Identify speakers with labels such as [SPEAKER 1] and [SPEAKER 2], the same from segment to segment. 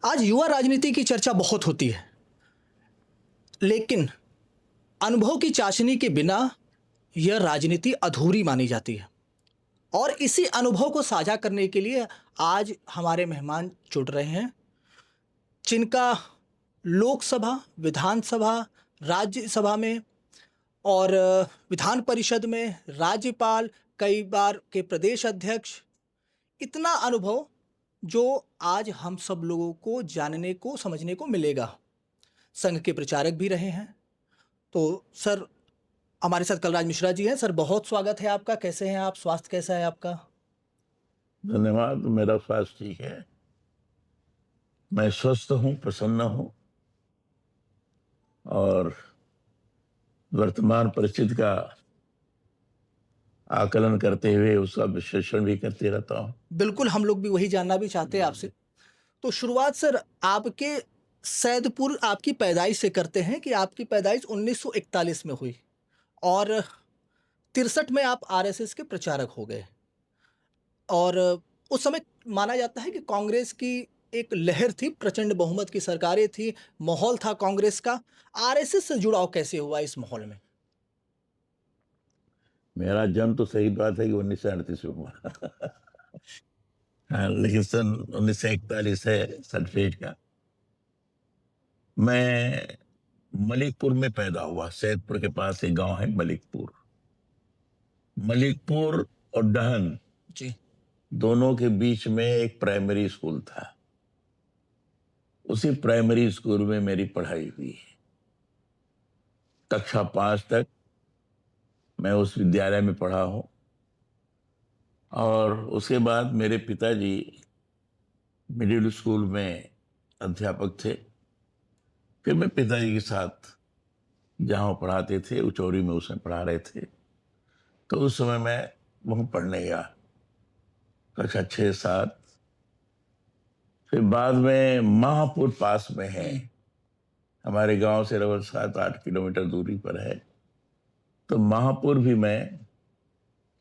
[SPEAKER 1] आज युवा राजनीति की चर्चा बहुत होती है, लेकिन अनुभव की चाशनी के बिना यह राजनीति अधूरी मानी जाती है। और इसी अनुभव को साझा करने के लिए आज हमारे मेहमान जुड़ रहे हैं, जिनका लोकसभा, विधानसभा, राज्यसभा में और विधान परिषद में राज्यपाल, कई बार के प्रदेश अध्यक्ष, इतना अनुभव जो आज हम सब लोगों को जानने को, समझने को मिलेगा। संघ के प्रचारक भी रहे हैं। तो सर, हमारे साथ कलराज मिश्रा जी हैं। सर, बहुत स्वागत है आपका। कैसे हैं आप? स्वास्थ्य कैसा है आपका?
[SPEAKER 2] धन्यवाद। मेरा स्वास्थ्य ठीक है, मैं स्वस्थ हूँ, प्रसन्न हूँ और वर्तमान परिस्थिति का आकलन करते हुए उसका विश्लेषण भी करते रहता हूँ।
[SPEAKER 1] बिल्कुल, हम लोग भी वही जानना भी चाहते हैं आपसे। तो शुरुआत सर, आपके सैदपुर आपकी पैदाइश से करते हैं कि आपकी पैदाइश 1941 में हुई और 63 में आप आरएसएस के प्रचारक हो गए। और उस समय माना जाता है कि कांग्रेस की एक लहर थी, प्रचंड बहुमत की सरकारें थी, माहौल था कांग्रेस का। आरएसएस से जुड़ाव कैसे हुआ इस माहौल में?
[SPEAKER 2] मेरा जन्म तो सही बात है कि 1938 में हुआ हाँ, लेकिन सन 1941 है सर्टिफिकेट का। मैं मलिकपुर में पैदा हुआ। सैदपुर के पास एक गांव है मलिकपुर। मलिकपुर और डहन
[SPEAKER 1] जी।
[SPEAKER 2] दोनों के बीच में एक प्राइमरी स्कूल था। उसी प्राइमरी स्कूल में मेरी पढ़ाई हुई। कक्षा 5 तक मैं उस विद्यालय में पढ़ा हूं और उसके बाद मेरे पिताजी मिडिल स्कूल में अध्यापक थे। फिर मैं पिताजी के साथ जहां वो पढ़ाते थे, उचौरी में उसमें पढ़ा रहे थे, तो उस समय मैं वहां पढ़ने गया, कक्षा 6-7। फिर बाद में महापुर पास में है, हमारे गांव से लगभग 7-8 किलोमीटर दूरी पर है, तो महापुर भी मैं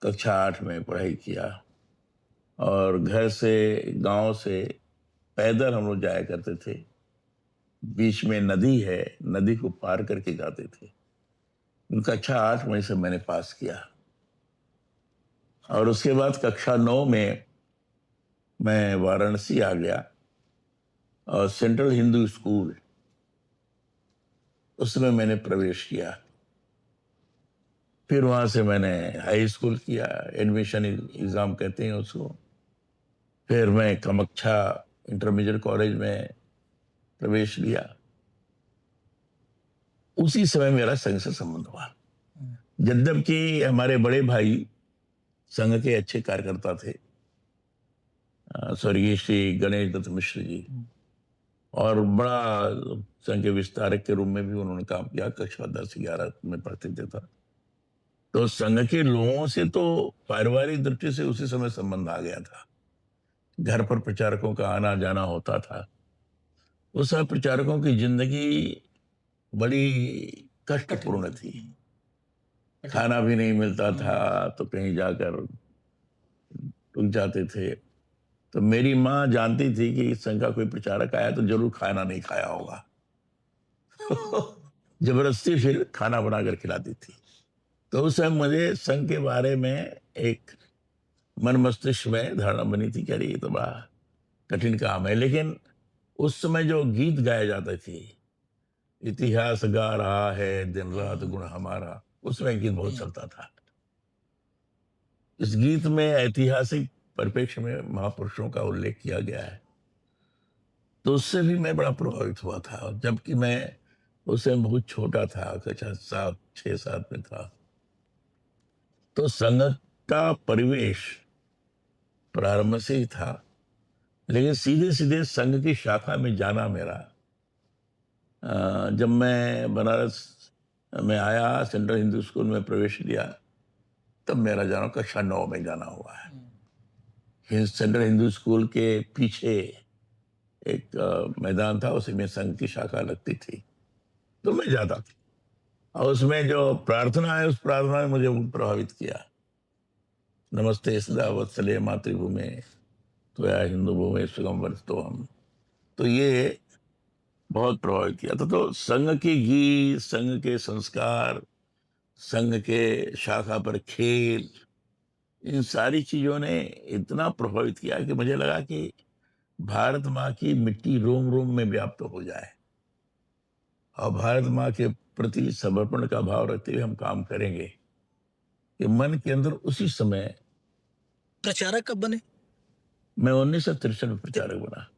[SPEAKER 2] कक्षा 8 में पढ़ाई किया। और घर से, गांव से पैदल हम लोग जाया करते थे। बीच में नदी है, नदी को पार करके जाते थे। कक्षा 8 में से मैंने पास किया और उसके बाद कक्षा 9 में मैं वाराणसी आ गया और सेंट्रल हिंदू स्कूल, उसमें मैंने प्रवेश किया। फिर वहां से मैंने हाई स्कूल किया, एडमिशन एग्जाम कहते हैं उसको। फिर मैं कामाख्या इंटरमीडिएट कॉलेज में प्रवेश लिया। उसी समय मेरा संघ से संबंध हुआ। यद्यपि हमारे बड़े भाई संघ के अच्छे कार्यकर्ता थे, स्वर्गीय श्री गणेश दत्त मिश्र जी, और बड़ा संघ के विस्तारक के रूप में भी उन्होंने काम किया। कक्षा 10-11 में पढ़ते थे था। तो संघ के लोगों से तो पारिवारिक दृष्टि से उसी समय संबंध आ गया था। घर पर प्रचारकों का आना जाना होता था। उस समय प्रचारकों की जिंदगी बड़ी कष्टपूर्ण थी। खाना भी नहीं मिलता था तो कहीं जाकर रुक जाते थे। तो मेरी माँ जानती थी कि संघ का कोई प्रचारक आया तो जरूर खाना नहीं खाया होगा जबरदस्ती फिर खाना बनाकर खिलाती थी। तो उस समय मुझे संघ के बारे में एक मन मस्तिष्क में धारणा बनी थी कि अरे ये तो बड़ा कठिन काम है। लेकिन उस समय जो गीत गाए जाते थे, इतिहास गा रहा है दिन रात गुण हमारा, उसमें गीत बहुत चलता था। इस गीत में ऐतिहासिक परिप्रेक्ष्य में महापुरुषों का उल्लेख किया गया है, तो उससे भी मैं बड़ा प्रभावित हुआ था। जबकि मैं उस समय बहुत छोटा था, कक्षा 7-6-7 में था। तो संघ का परिवेश प्रारंभ से ही था, लेकिन सीधे सीधे संघ की शाखा में जाना मेरा, जब मैं बनारस में आया, सेंट्रल हिंदू स्कूल में प्रवेश लिया, तब मेरा जाना कक्षा 9 में जाना हुआ है। सेंट्रल हिंदू स्कूल के पीछे एक मैदान था, उसी में संघ की शाखा लगती थी, तो मैं जाता था। और उसमें जो प्रार्थना है, उस प्रार्थना ने मुझे बहुत प्रभावित किया। नमस्ते सदा वत्सले मातृभूमि त्वया हिंदू भूमि सुगम वर्तो हम। तो ये बहुत प्रभावित किया था। तो संघ के गीत, संघ के संस्कार, संघ के शाखा पर खेल, इन सारी चीजों ने इतना प्रभावित किया कि मुझे लगा कि भारत माँ की मिट्टी रोम रोम में व्याप्त हो जाए और भारत माँ के प्रति समर्पण का भाव रखते हुए हम काम करेंगे। कि मन के अंदर उसी समय
[SPEAKER 1] प्रचारक कब बने?
[SPEAKER 2] मैं 1963 में प्रचारक बना।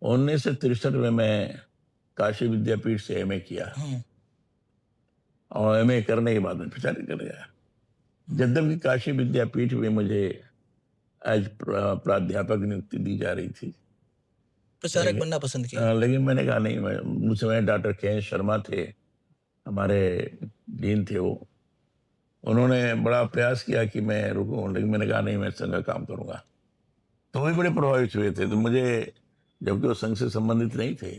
[SPEAKER 2] 1963 में मैं काशी विद्यापीठ से एमए किया और एमए करने के बाद में प्रचारक कर गया। जब कि काशी विद्यापीठ में मुझे आज प्राध्यापक नियुक्ति दी जा रही थी,
[SPEAKER 1] प्रचारक बनना पसंद किया।
[SPEAKER 2] लेकिन मैंने कहा नहीं, मैं मुझ समय डॉक्टर के शर्मा थे, हमारे डीन थे वो, उन्होंने बड़ा प्रयास किया कि मैं रुकूं, लेकिन मैंने कहा नहीं, मैं संघ का काम करूंगा। तो भी बड़े प्रभावित हुए थे। तो मुझे, जबकि वो संघ से संबंधित नहीं थे,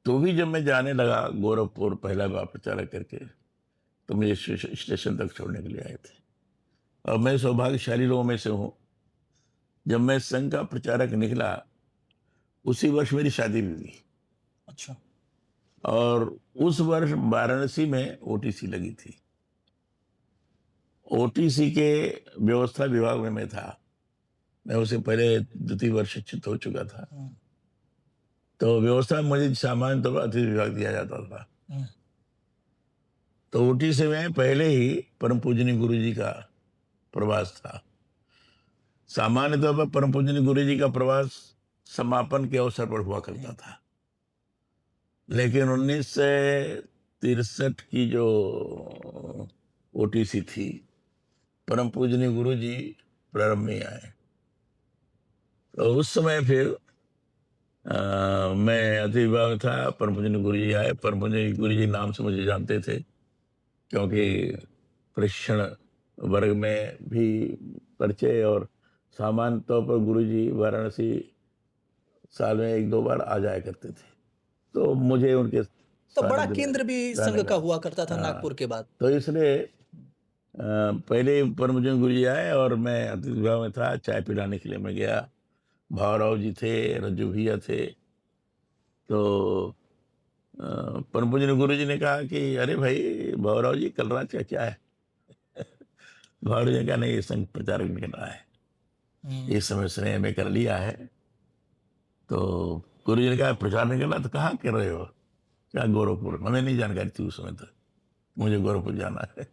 [SPEAKER 2] तो भी जब मैं जाने लगा गोरखपुर पहला बार प्रचारक करके, तो मुझे स्टेशन तक छोड़ने के लिए आए थे। और मैं सौभाग्यशाली लोगों में से हूँ, जब मैं संघ का प्रचारक निकला उसी वर्ष मेरी शादी भी हुई।
[SPEAKER 1] अच्छा।
[SPEAKER 2] और उस वर्ष वाराणसी में ओटीसी लगी थी। ओटीसी के व्यवस्था विभाग में मैं था। मैं उसे पहले द्वितीय वर्ष शिक्षित हो चुका था। तो व्यवस्था में मुझे सामान्य तौर पर अतिथि विभाग दिया जाता था। तो ओटीसी में पहले ही परम पूजनीय गुरु जी का प्रवास था। सामान्य तौर पर परम पूजनीय गुरु जी का प्रवास समापन के अवसर पर हुआ करता था, लेकिन 1963 की जो ओटीसी थी, परम पूजनीय गुरु जी प्रारंभ में आए। तो उस समय फिर मैं अतिथि विभाग में था, परम पूजनीय गुरु जी आए। परम पूजनीय गुरु जी नाम से मुझे जानते थे, क्योंकि प्रशिक्षण वर्ग में भी परिचय, और सामान्य तौर पर गुरु जी वाराणसी साल में 1-2 बार आ जाया करते थे। तो मुझे उनके
[SPEAKER 1] तो बड़ा
[SPEAKER 2] सानिध्य में
[SPEAKER 1] केंद्र भी
[SPEAKER 2] रहने
[SPEAKER 1] संघ का
[SPEAKER 2] का।
[SPEAKER 1] हुआ करता था
[SPEAKER 2] हाँ,
[SPEAKER 1] नागपुर के बाद।
[SPEAKER 2] तो इसलिए पहले परम पूजनीय गुरु जी आए और मैं अतिथि विभाग में था। चाय पिलाने के लिए मैं गया। भावराव जी थे, रज्जू भैया थे। तो परम पूजनीय गुरु जी ने कहा कि अरे भाई भावराव जी, कल रात का क्या है? भावराव जी ने कहा नहीं, ये संघ प्रचारक निकल रहा है, इस समय उसने एमए कर लिया है। तो गुरु जी ने कहा प्रचार निकलना, तो कहाँ कर रहे हो? क्या गोरखपुर? हमें नहीं जानकारी थी उस समय तक, मुझे गोरखपुर जाना है।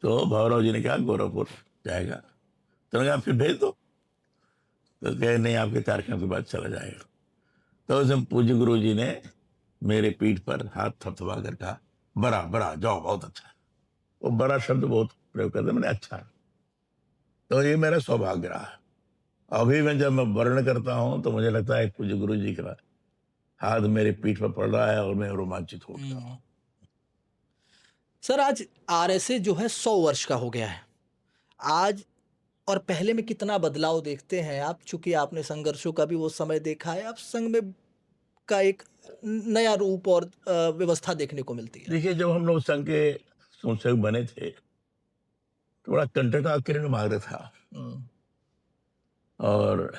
[SPEAKER 2] तो भावराव जी ने कहा गोरखपुर जाएगा, तो मैंने कहा फिर भेज दो। तो कहे नहीं, आपके कार्यक्रम के बाद चला जाएगा। तो उस दिन पूज्य गुरु जी ने मेरे पीठ पर हाथ थपथपा कर कहा बड़ा बड़ा जाओ, बहुत अच्छा। वो बड़ा शब्द बहुत प्रयोग करते, मैंने अच्छा। तो ये मेरा सौभाग्य रहा। अभी मैं जब मैं वर्णन करता हूँ तो मुझे लगता है पूज्य गुरु जी का हाथ मेरे पीठ पर पड़ रहा है और मैं रोमांचित हो गया हूँ।
[SPEAKER 1] सर, आज आरएसए जो है 100 वर्ष का हो गया है आज, और पहले में कितना बदलाव देखते हैं आप? चूंकि आपने संघर्षों का भी वो समय देखा है, अब संघ में का एक नया रूप और व्यवस्था देखने को मिलती है।
[SPEAKER 2] देखिए, जब हम लोग संघ के संस्थापक बने थे तो बड़ा कंटका किरण मार्ग था, और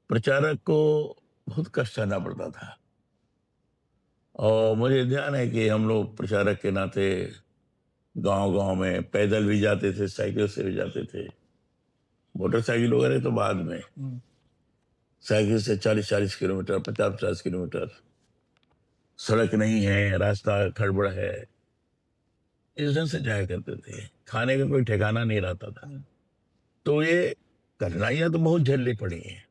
[SPEAKER 2] प्रचारक को बहुत कष्ट सहना पड़ता था। और मुझे ध्यान है कि हम लोग प्रचारक के नाते गांव-गांव में पैदल भी जाते थे, साइकिल से भी जाते थे। मोटरसाइकिल वगैरह तो बाद में। साइकिल से 40-40 किलोमीटर, 50-50 किलोमीटर। सड़क नहीं है, रास्ता खड़बड़ है, इस ढंग से जाया करते थे। खाने का कोई ठिकाना नहीं रहता था। तो ये कठिनाइयां तो बहुत झेलनी पड़ी हैं,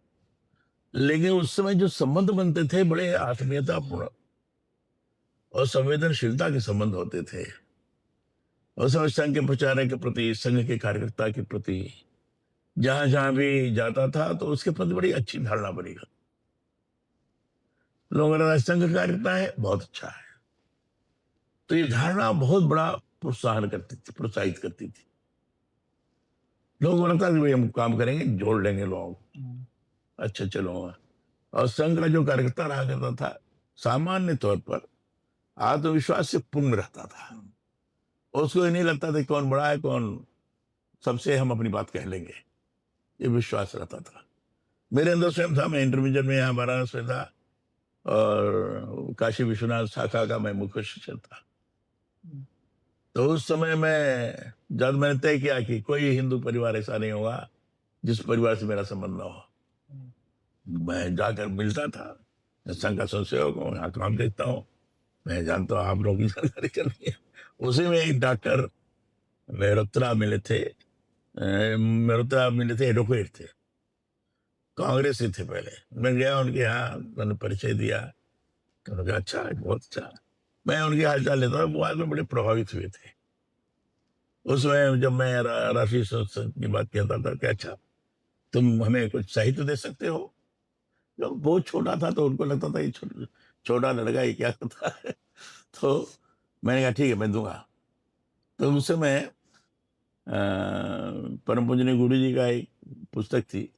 [SPEAKER 2] लेकिन उस समय जो संबंध बनते थे बड़े आत्मीयतापूर्ण और संवेदनशीलता के संबंध होते थे। उस समय संघ के प्रचारक के प्रति, संघ के कार्यकर्ता के प्रति जहां जहां भी जाता था तो उसके प्रति बड़ी अच्छी धारणा बनी। लोगों का संघ का कार्यकर्ता है, बहुत अच्छा है। तो ये धारणा बहुत बड़ा प्रोत्साहन करती थी, प्रोत्साहित करती थी। लोगों को लगता था कि भाई हम काम करेंगे, जोड़ लेंगे लोग, अच्छा चलो। और संघ का जो कार्यकर्ता रहा करता था, सामान्य तौर पर आत्मविश्वास से पूर्ण रहता था। उसको ये नहीं लगता था कौन बड़ा है, कौन, सबसे हम अपनी बात कह लेंगे, ये विश्वास रहता था। मेरे अंदर स्वयं था। मैं इंटरमीडिएट में यहाँ वाराणसी में था, और काशी विश्वनाथ शाखा का मैं मुख्य शिक्षक था। तो उस समय मैं जब मैंने तय किया कि कोई हिंदू परिवार ऐसा नहीं होगा जिस परिवार से मेरा संबंध ना हो। मैं जाकर मिलता था, मैं संघ का स्वयंसेवक हूँ, यहाँ काम देखता हूँ, मैं जानता हूँ आप लोगों की जानकारी चल रही है। उसी में एक डॉक्टर मेहरोत्रा मिले थे, मेहरोत्रा मिले थे, एडवोकेट थे, कांग्रेस से थे पहले। मैं गया उनके यहाँ, मैंने परिचय दिया, तो उन्होंने कहा अच्छा है, बहुत अच्छा। मैं उनके हालचाल लेता था, वो आज में बड़े प्रभावित हुए थे। उसमें जब मैं राष्ट्रीय संसद की बात कहता था कि अच्छा तुम हमें कुछ साहित्य दे सकते हो। जब बहुत छोटा था तो उनको लगता था ये छोटा लड़का ये क्या करता है। तो मैंने कहा ठीक है मैं दूंगा। तो उस समय परम पूजनीय गुरु जी का एक पुस्तक थी,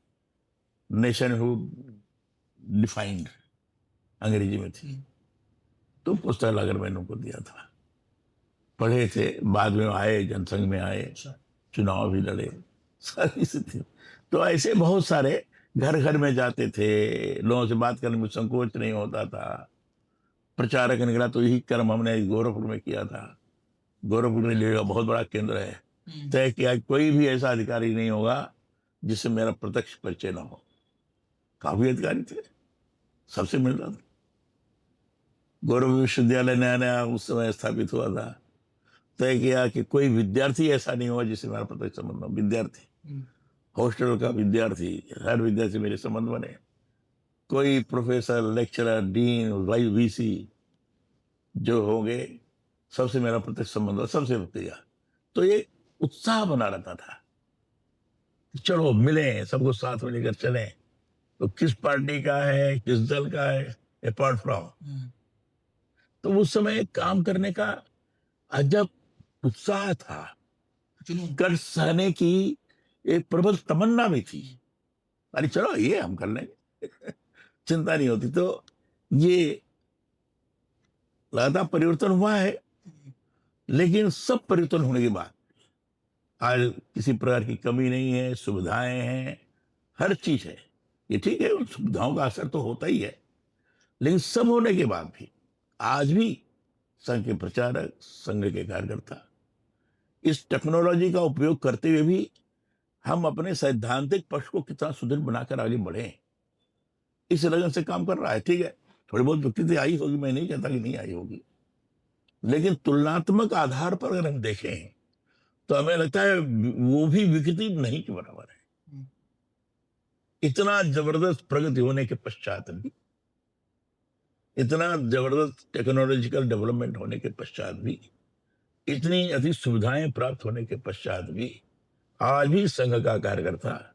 [SPEAKER 2] नेशनहुड डिफाइंड, अंग्रेजी में थी। तो पुस्तक लाकर मैंने उनको दिया था, पढ़े थे, बाद में आए, जनसंघ में आए, चुनाव भी लड़े, सारी स्थिति। तो ऐसे बहुत सारे घर घर में जाते थे, लोगों से बात करने में संकोच नहीं होता था। प्रचारक निकला तो यही कर्म हमने गोरखपुर में किया था। गोरखपुर में लीडर का बहुत बड़ा केंद्र है। तय किया कि कोई भी ऐसा अधिकारी नहीं होगा जिससे मेरा प्रत्यक्ष परिचय ना हो। काफी अधिकारी थे, सबसे मिलता था। गोरखपुर विश्वविद्यालय नया नया उस समय स्थापित हुआ था। तय किया कि कोई विद्यार्थी ऐसा नहीं होगा जिससे मेरा प्रत्यक्ष संबंध हो। विद्यार्थी, हॉस्टल का विद्यार्थी, हर विद्यार्थी मेरे संबंध बने। कोई प्रोफेसर, लेक्चरर, डीन, वाई वीसी जो होंगे, सबसे मेरा प्रत्यक्ष संबंध हो, सबसे किया। तो ये उत्साह बना रहता था, चलो मिलें, सबको साथ में लेकर चलें। तो किस पार्टी का है, किस दल का है, अपार्ट फ्रॉम, तो उस समय काम करने का अजब उत्साह था, कर सहने की एक प्रबल तमन्ना भी थी। अरे चलो ये हम कर लेंगे, चिंता नहीं होती। तो ये लगातार परिवर्तन हुआ है, लेकिन सब परिवर्तन होने के बाद आज किसी प्रकार की कमी नहीं है, सुविधाएं हैं, हर चीज है। ये ठीक है, उन सुविधाओं का असर तो होता ही है, लेकिन सब होने के बाद भी आज भी संघ के प्रचारक, संघ के कार्यकर्ता इस टेक्नोलॉजी का उपयोग करते हुए भी हम अपने सैद्धांतिक पक्ष को कितना सुदृढ़ बनाकर आगे बढ़े, इस लगन से काम कर रहा है। ठीक है, थोड़ी बहुत विकृति आई होगी, मैं नहीं कहता कि नहीं आई होगी, लेकिन तुलनात्मक आधार पर अगर हम देखें तो हमें लगता है वो भी विकृति नहीं के बराबर है। इतना जबरदस्त प्रगति होने के पश्चात भी, इतना जबरदस्त टेक्नोलॉजिकल डेवलपमेंट होने के पश्चात भी, इतनी अधिक सुविधाएं प्राप्त होने के पश्चात भी आज भी संघ का कार्यकर्ता,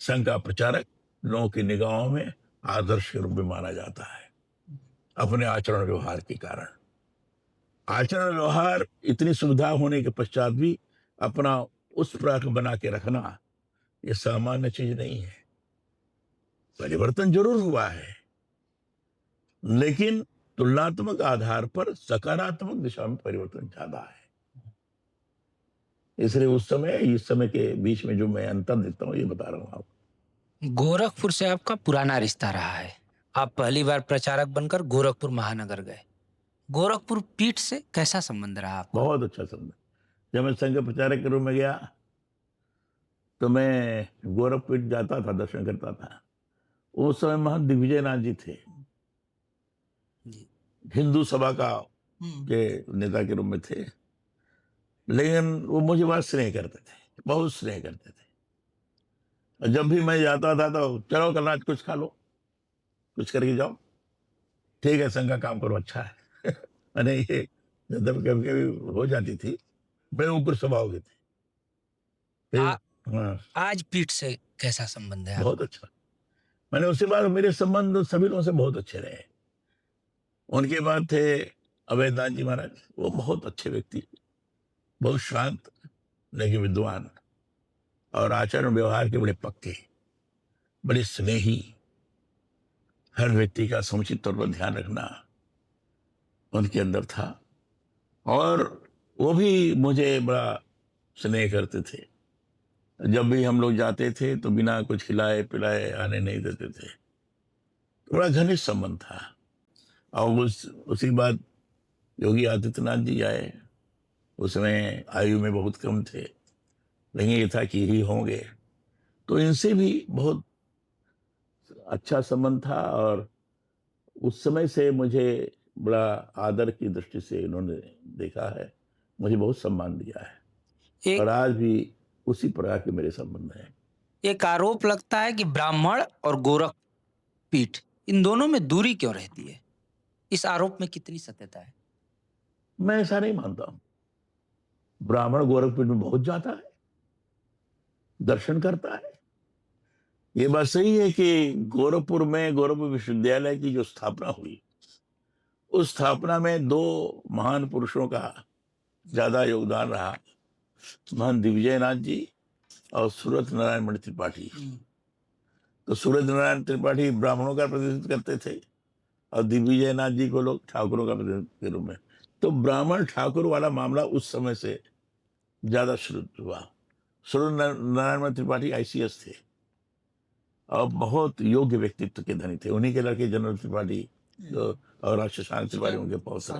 [SPEAKER 2] संघ का प्रचारक लोगों की निगाहों में आदर्श के रूप में माना जाता है, अपने आचरण व्यवहार के कारण। आचरण व्यवहार इतनी सुविधा होने के पश्चात भी अपना उस प्रकार बना के रखना ये सामान्य चीज नहीं है। परिवर्तन जरूर हुआ है, लेकिन तुलनात्मक आधार पर सकारात्मक दिशा में परिवर्तन ज्यादा है। इसलिए उस समय इस समय के बीच में जो मैं अंतर देखता हूँ ये बता रहा हूँ आपको।
[SPEAKER 3] गोरखपुर से आपका पुराना रिश्ता रहा है। आप पहली बार प्रचारक बनकर गोरखपुर महानगर गए। गोरखपुर पीठ से कैसा संबंध रहा आपका?
[SPEAKER 2] बहुत अच्छा संबंध। जब मैं संघ प्रचारक के रूप में गया तो मैं गोरखपुर जाता था, दर्शन करता था। उस समय महंत दिग्विजय नाथ जी थे, हिंदू सभा का के नेता के रूप में थे, लेकिन वो मुझे बहुत स्नेह करते थे, बहुत स्नेह करते थे। और जब भी मैं जाता था तो चलो कल रात कुछ खा लो, कुछ करके जाओ, ठीक है संघ का काम करो, अच्छा है। मैंने ये जब कभी कभी हो जाती थी, बड़े ऊपर सभा हो गई थी। फिर हाँ,
[SPEAKER 3] आज पीठ से कैसा संबंध है
[SPEAKER 2] बहुत अच्छा। मैंने उसके बाद मेरे संबंध सभी लोगों से बहुत अच्छे रहे। उनके बाद थे अवैधनाथ जी महाराज, वो बहुत अच्छे व्यक्ति, बहुत शांत लेकिन विद्वान, और आचरण व्यवहार के बड़े पक्के, बड़े स्नेही, हर व्यक्ति का समुचित तौर पर ध्यान रखना उनके अंदर था। और वो भी मुझे बड़ा स्नेह करते थे। जब भी हम लोग जाते थे तो बिना कुछ खिलाए पिलाए आने नहीं देते थे। बड़ा घनिष्ठ संबंध था। और उसी बाद योगी आदित्यनाथ जी आए। उसमें आयु में बहुत कम थे, लेकिन ये था कि ही होंगे, तो इनसे भी बहुत अच्छा संबंध था। और उस समय से मुझे बड़ा आदर की दृष्टि से इन्होंने देखा है, मुझे बहुत सम्मान दिया है, और
[SPEAKER 3] एक
[SPEAKER 2] आज भी उसी प्रकार के मेरे संबंध हैं।
[SPEAKER 3] एक आरोप लगता है कि ब्राह्मण और गोरख पीठ, इन दोनों में दूरी क्यों रहती है? इस आरोप में कितनी सत्यता है?
[SPEAKER 2] मैं ऐसा नहीं मानता हूं। ब्राह्मण गोरखपीठ में बहुत जाता है, दर्शन करता है। ये बात सही है कि गोरखपुर में गोरखपुर विश्वविद्यालय की जो स्थापना हुई, उस स्थापना में दो महान पुरुषों का ज्यादा योगदान रहा, महान दिग्विजय नाथ जी और सूरत नारायण मणि त्रिपाठी। तो सूरत नारायण त्रिपाठी ब्राह्मणों का प्रतिनिधित्व करते थे, और दिग्विजय नाथ जी को लोग ठाकुरों का प्रतिनिधित्व के रूप में। तो ब्राह्मण ठाकुर वाला मामला उस समय से ज्यादा शुरू हुआ। सूरत नारायण मणि त्रिपाठी ICS थे और बहुत योग्य व्यक्तित्व के धनी थे। उन्हीं के लड़के जनरल त्रिपाठी और शशांक त्रिपाठी उनके पौत्र।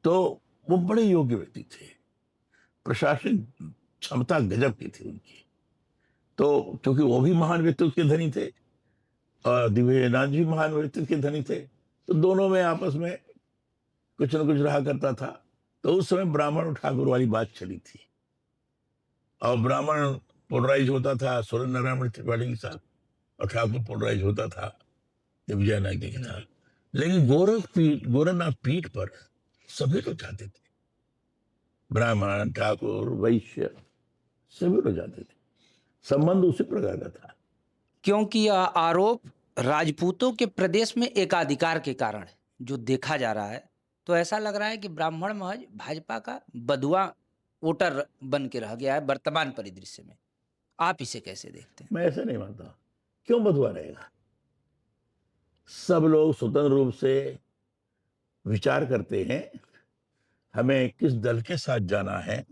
[SPEAKER 2] तो वो बड़े योग्य व्यक्ति थे, प्रशासनिक क्षमता गजब की थी उनकी। तो क्योंकि वो भी महान व्यक्तित्व के धनी थे और दिव्यनाथ जी महान व्यक्तित्व के धनी थे, तो दोनों में आपस में कुछ न कुछ रहा करता था। तो उस समय ब्राह्मण और ठाकुर वाली बात चली थी, और ब्राह्मण पोलराइज होता था सूर्य नारायण मणि त्रिपाठी के साथ, और ठाकुर पोलराइज होता था दिग्विजय नाथ जी के साथ। लेकिन गोरखनाथ पीठ पर सभी लोग जाते थे, ब्राह्मण ठाकुर वैश्य सभी लोग जाते थे। संबंध उसी प्रकार का था।
[SPEAKER 3] क्योंकि यह आरोप राजपूतों के प्रदेश में एकाधिकार के कारण है, जो देखा जा रहा है, तो ऐसा लग रहा है कि ब्राह्मण महज भाजपा का बदुआ वोटर बन के रह गया है वर्तमान परिदृश्य में। आप इसे कैसे देखते हैं?
[SPEAKER 2] मैं ऐसा नहीं मानता। क्यों बधुआ रहेगा? सब लोग स्वतंत्र रूप से विचार करते हैं, हमें किस दल के साथ जाना है,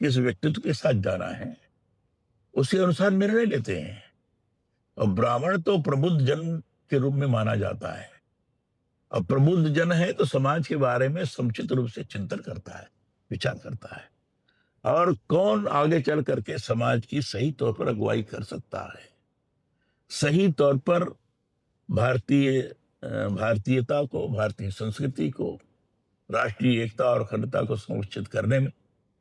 [SPEAKER 2] किस व्यक्तित्व के साथ जाना है, उसके अनुसार निर्णय लेते हैं। और ब्राह्मण तो प्रबुद्ध जन के रूप में माना जाता है, और प्रबुद्ध जन है तो समाज के बारे में समुचित रूप से चिंतन करता है, विचार करता है, और कौन आगे चल करके समाज की सही तौर पर अगुवाई कर सकता है, सही तौर पर भारतीयता को, भारतीय संस्कृति को, राष्ट्रीय एकता और अखंडता को सुनिश्चित करने में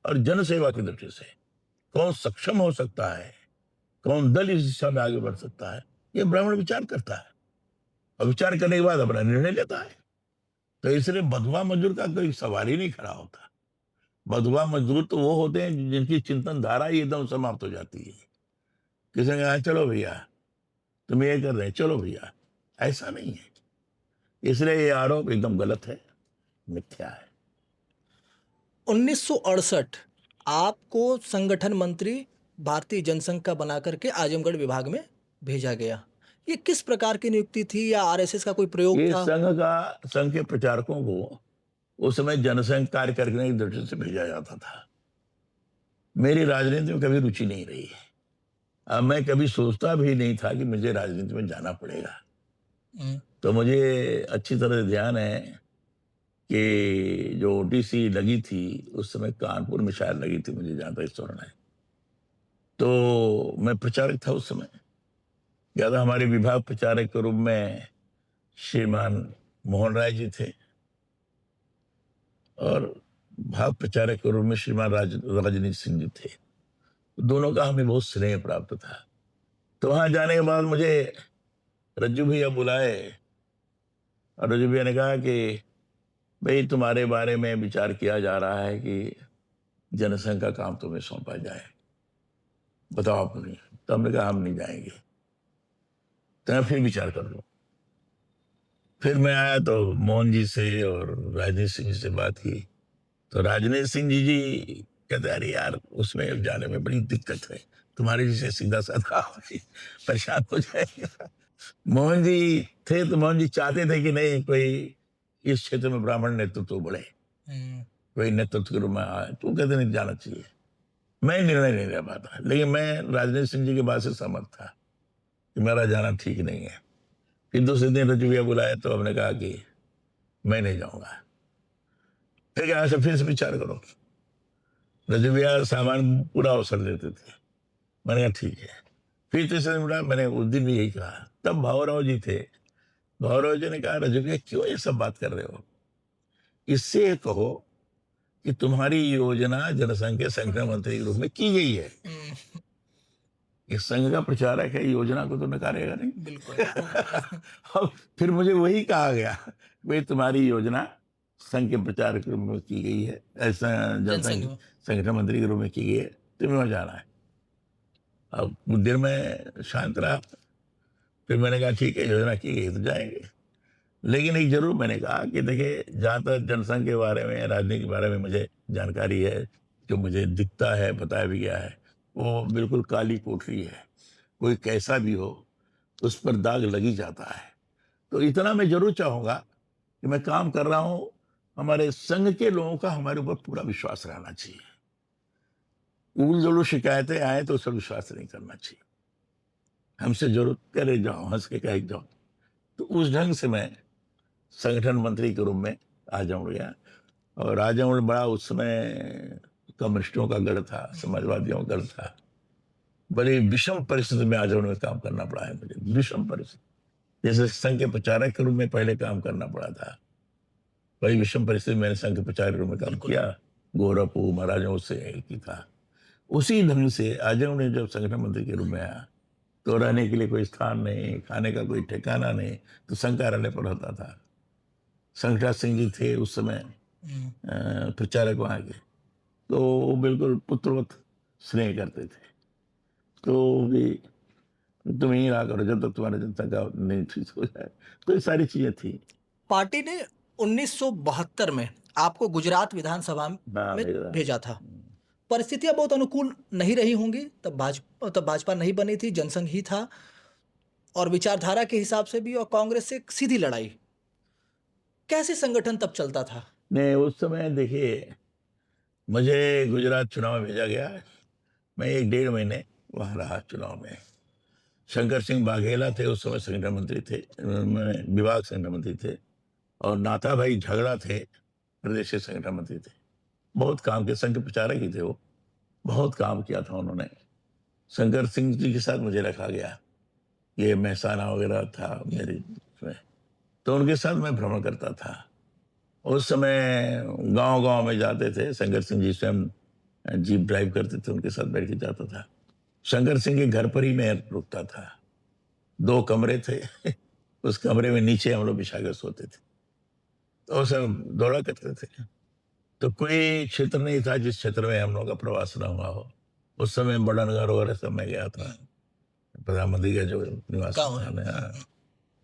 [SPEAKER 2] और जन सेवा की दृष्टि से कौन सक्षम हो सकता है, कौन दल इस दिशा में आगे बढ़ सकता है, ये ब्राह्मण विचार करता है, और विचार करने के बाद अपना निर्णय लेता है। तो इसलिए बधुआ मजदूर का कोई सवाल ही नहीं खड़ा होता। बधुआ मजदूर तो वो होते हैं जिनकी चिंतन धारा ही एकदम समाप्त हो जाती है। किसी ने कहा चलो भैया तुम ये कर रहे, चलो भैया, ऐसा नहीं है। इसलिए ये आरोप एकदम गलत है, मिथ्या है।
[SPEAKER 1] 1968 आपको संगठन मंत्री भारतीय जनसंघ का बना करके आजमगढ़ विभाग में भेजा गया। ये किस प्रकार की नियुक्ति थी, या RSS का कोई प्रयोग
[SPEAKER 2] ये
[SPEAKER 1] था?
[SPEAKER 2] संघ के प्रचारकों को उस समय जनसंघ कार्य करने की दृष्टि से भेजा जाता था। मेरी राजनीति में कभी रुचि नहीं रही है, अब मैं कभी सोचता भी नहीं था कि मुझे राजनीति में जाना पड़ेगा। तो मुझे अच्छी तरह से ध्यान है कि जो OTC लगी थी उस समय कानपुर में शायद लगी थी, मुझे जहाँ तक स्मरण है। तो मैं प्रचारक था उस समय, ज्यादा हमारे विभाग प्रचारक के रूप में श्रीमान मोहन राय जी थे, और भाग प्रचारक के रूप में श्रीमान राजनीति सिंह जी थे। दोनों का हमें बहुत स्नेह प्राप्त था। तो वहां जाने के बाद मुझे रज्जू भैया बुलाए, और रज्जू भैया ने कहा कि भाई तुम्हारे बारे में विचार किया जा रहा है कि जनसंघ का काम तुम्हें सौंपा जाए, बताओ आप नहीं। तो हमने कहा हम नहीं जाएंगे, तो मैं फिर विचार कर लूँ। फिर मैं आया तो मोहन जी से और राजनीति सिंह जी से बात की, तो राजनीति सिंह जी कहते अरे यार उसमें जाने में बड़ी दिक्कत है, तुम्हारे जैसे सीधा साधा परेशान हो जाएंगे। मोहन जी थे तो मोहन जी चाहते थे कि नहीं कोई इस क्षेत्र में ब्राह्मण नेतृत्व बढ़े, कोई नेतृत्व के रूप में आए, तो कहते नहीं जाना चाहिए। मैं निर्णय नहीं ले पाता, लेकिन मैं राजनीति सिंह जी की बात से सहमत था कि मेरा जाना ठीक नहीं है। फिर दूसरे दिन रजविया बुलाया तो हमने कहा कि मैं नहीं जाऊंगा। फिर कहा अच्छा फिर से विचार करो। रजविया सामान पूरा अवसर देते थे। मैंने कहा ठीक है। फिर तीसरे दिन बुलाया, मैंने उस दिन भी यही कहा। तब भावराव जी थे। भावराव जी ने कहा रजविया क्यों ये सब बात कर रहे हो, इससे कहो कि तुम्हारी योजना जनसंघ के संगठन मंत्री के रूप में की गई है। इस संघ का प्रचारक है, योजना को तो नकारेगा नहीं।
[SPEAKER 1] बिल्कुल।
[SPEAKER 2] और फिर मुझे वही कहा गया, भाई तुम्हारी योजना संघ के प्रचारक के रूप में की गई है, ऐसा जनसंघ
[SPEAKER 1] जनसंघ में।
[SPEAKER 2] संगठन मंत्री के रूप में की गई है, तुम्हें वहां जाना है। अब कुछ देर में शांत रहा। फिर मैंने कहा ठीक है, योजना की गई तो जाएंगे। लेकिन एक जरूर मैंने कहा कि देखिए, जहाँ तक जनसंघ के बारे में, राजनीति के बारे में मुझे जानकारी है, जो मुझे दिखता है, बताया भी गया है, वो बिल्कुल काली कोठरी है। कोई कैसा भी हो उस पर दाग लग ही जाता है। तो इतना मैं जरूर चाहूंगा कि मैं काम कर रहा हूँ, हमारे संघ के लोगों का हमारे ऊपर पूरा विश्वास रहना चाहिए। उल जलूल शिकायतें आए तो उस पर विश्वास नहीं करना चाहिए। हमसे जरूरत करे जाओ, हंस के कह जाओ। तो उस ढंग से मैं संगठन मंत्री के रूप में आजमगढ़, और आजमगढ़ बड़ा उस समय कम्युनिस्टों का गढ़ था, समाजवादियों का गढ़ था। बड़ी विषम परिस्थिति में आजमगढ़ में काम करना पड़ा है मुझे, विषम परिस्थिति। जैसे संघ के प्रचारक के रूप में पहले काम करना पड़ा था, बड़ी विषम परिस्थिति में मैंने संघ के प्रचारक के रूप में काम
[SPEAKER 1] बिल्कुल।
[SPEAKER 2] किया। गोरखपुर महाराजों से की था। उसी ढंग से आजमगढ़ में जब संगठन मंत्री के रूप में आया तो रहने के लिए कोई स्थान नहीं, खाने का कोई ठिकाना नहीं, तो संघ कार्यालय पर रहता था। शंकरराज सिंह जी थे उस समय प्रचारक वहाँ के, तो वो बिल्कुल पुत्रवत स्नेह करते थे। तो भी तुम यहीं रहा करो जब तक तुम्हारे जनता का नहीं ठीक हो जाए। तो ये सारी चीजें थी।
[SPEAKER 1] पार्टी ने 1972 में आपको गुजरात विधानसभा
[SPEAKER 2] हाँ,
[SPEAKER 1] में
[SPEAKER 2] भेजा।
[SPEAKER 1] भेजा था। परिस्थितियां बहुत अनुकूल नहीं रही होंगी, तब भाजपा नहीं बनी थी, जनसंघ ही था, और विचारधारा के हिसाब से भी, और कांग्रेस से एक सीधी लड़ाई। कैसे संगठन तब चलता था?
[SPEAKER 2] नहीं, उस समय देखिए, मुझे गुजरात चुनाव में भेजा गया। मैं 1-1.5 महीने वहाँ रहा चुनाव में। शंकर सिंह बाघेला थे उस समय संगठन मंत्री थे, विभाग संगठन मंत्री थे, और नाथा भाई झगड़ा थे, प्रदेश के संगठन मंत्री थे। बहुत काम के संघ के प्रचारक ही थे वो, बहुत काम किया था उन्होंने। शंकर सिंह जी के साथ मुझे रखा गया, ये महसाना वगैरह था मेरे उसमें, तो उनके साथ मैं भ्रमण करता था। उस समय गांव-गांव में जाते थे, शंकर सिंह जी स्वयं जीप ड्राइव करते थे, उनके साथ बैठ के जाता था। शंकर सिंह के घर पर ही मैं रुकता था। 2 कमरे थे उस कमरे में नीचे हम लोग बिछा कर सोते थे, तो उस समय दौड़ा करते थे। तो कोई क्षेत्र नहीं था जिस क्षेत्र में हम लोग का प्रवास न हुआ हो। उस समय बड़नगर वगैरह सब में गया था, प्रधानमंत्री का जो निवास
[SPEAKER 1] गाँव है।
[SPEAKER 2] स्थान है। हाँ।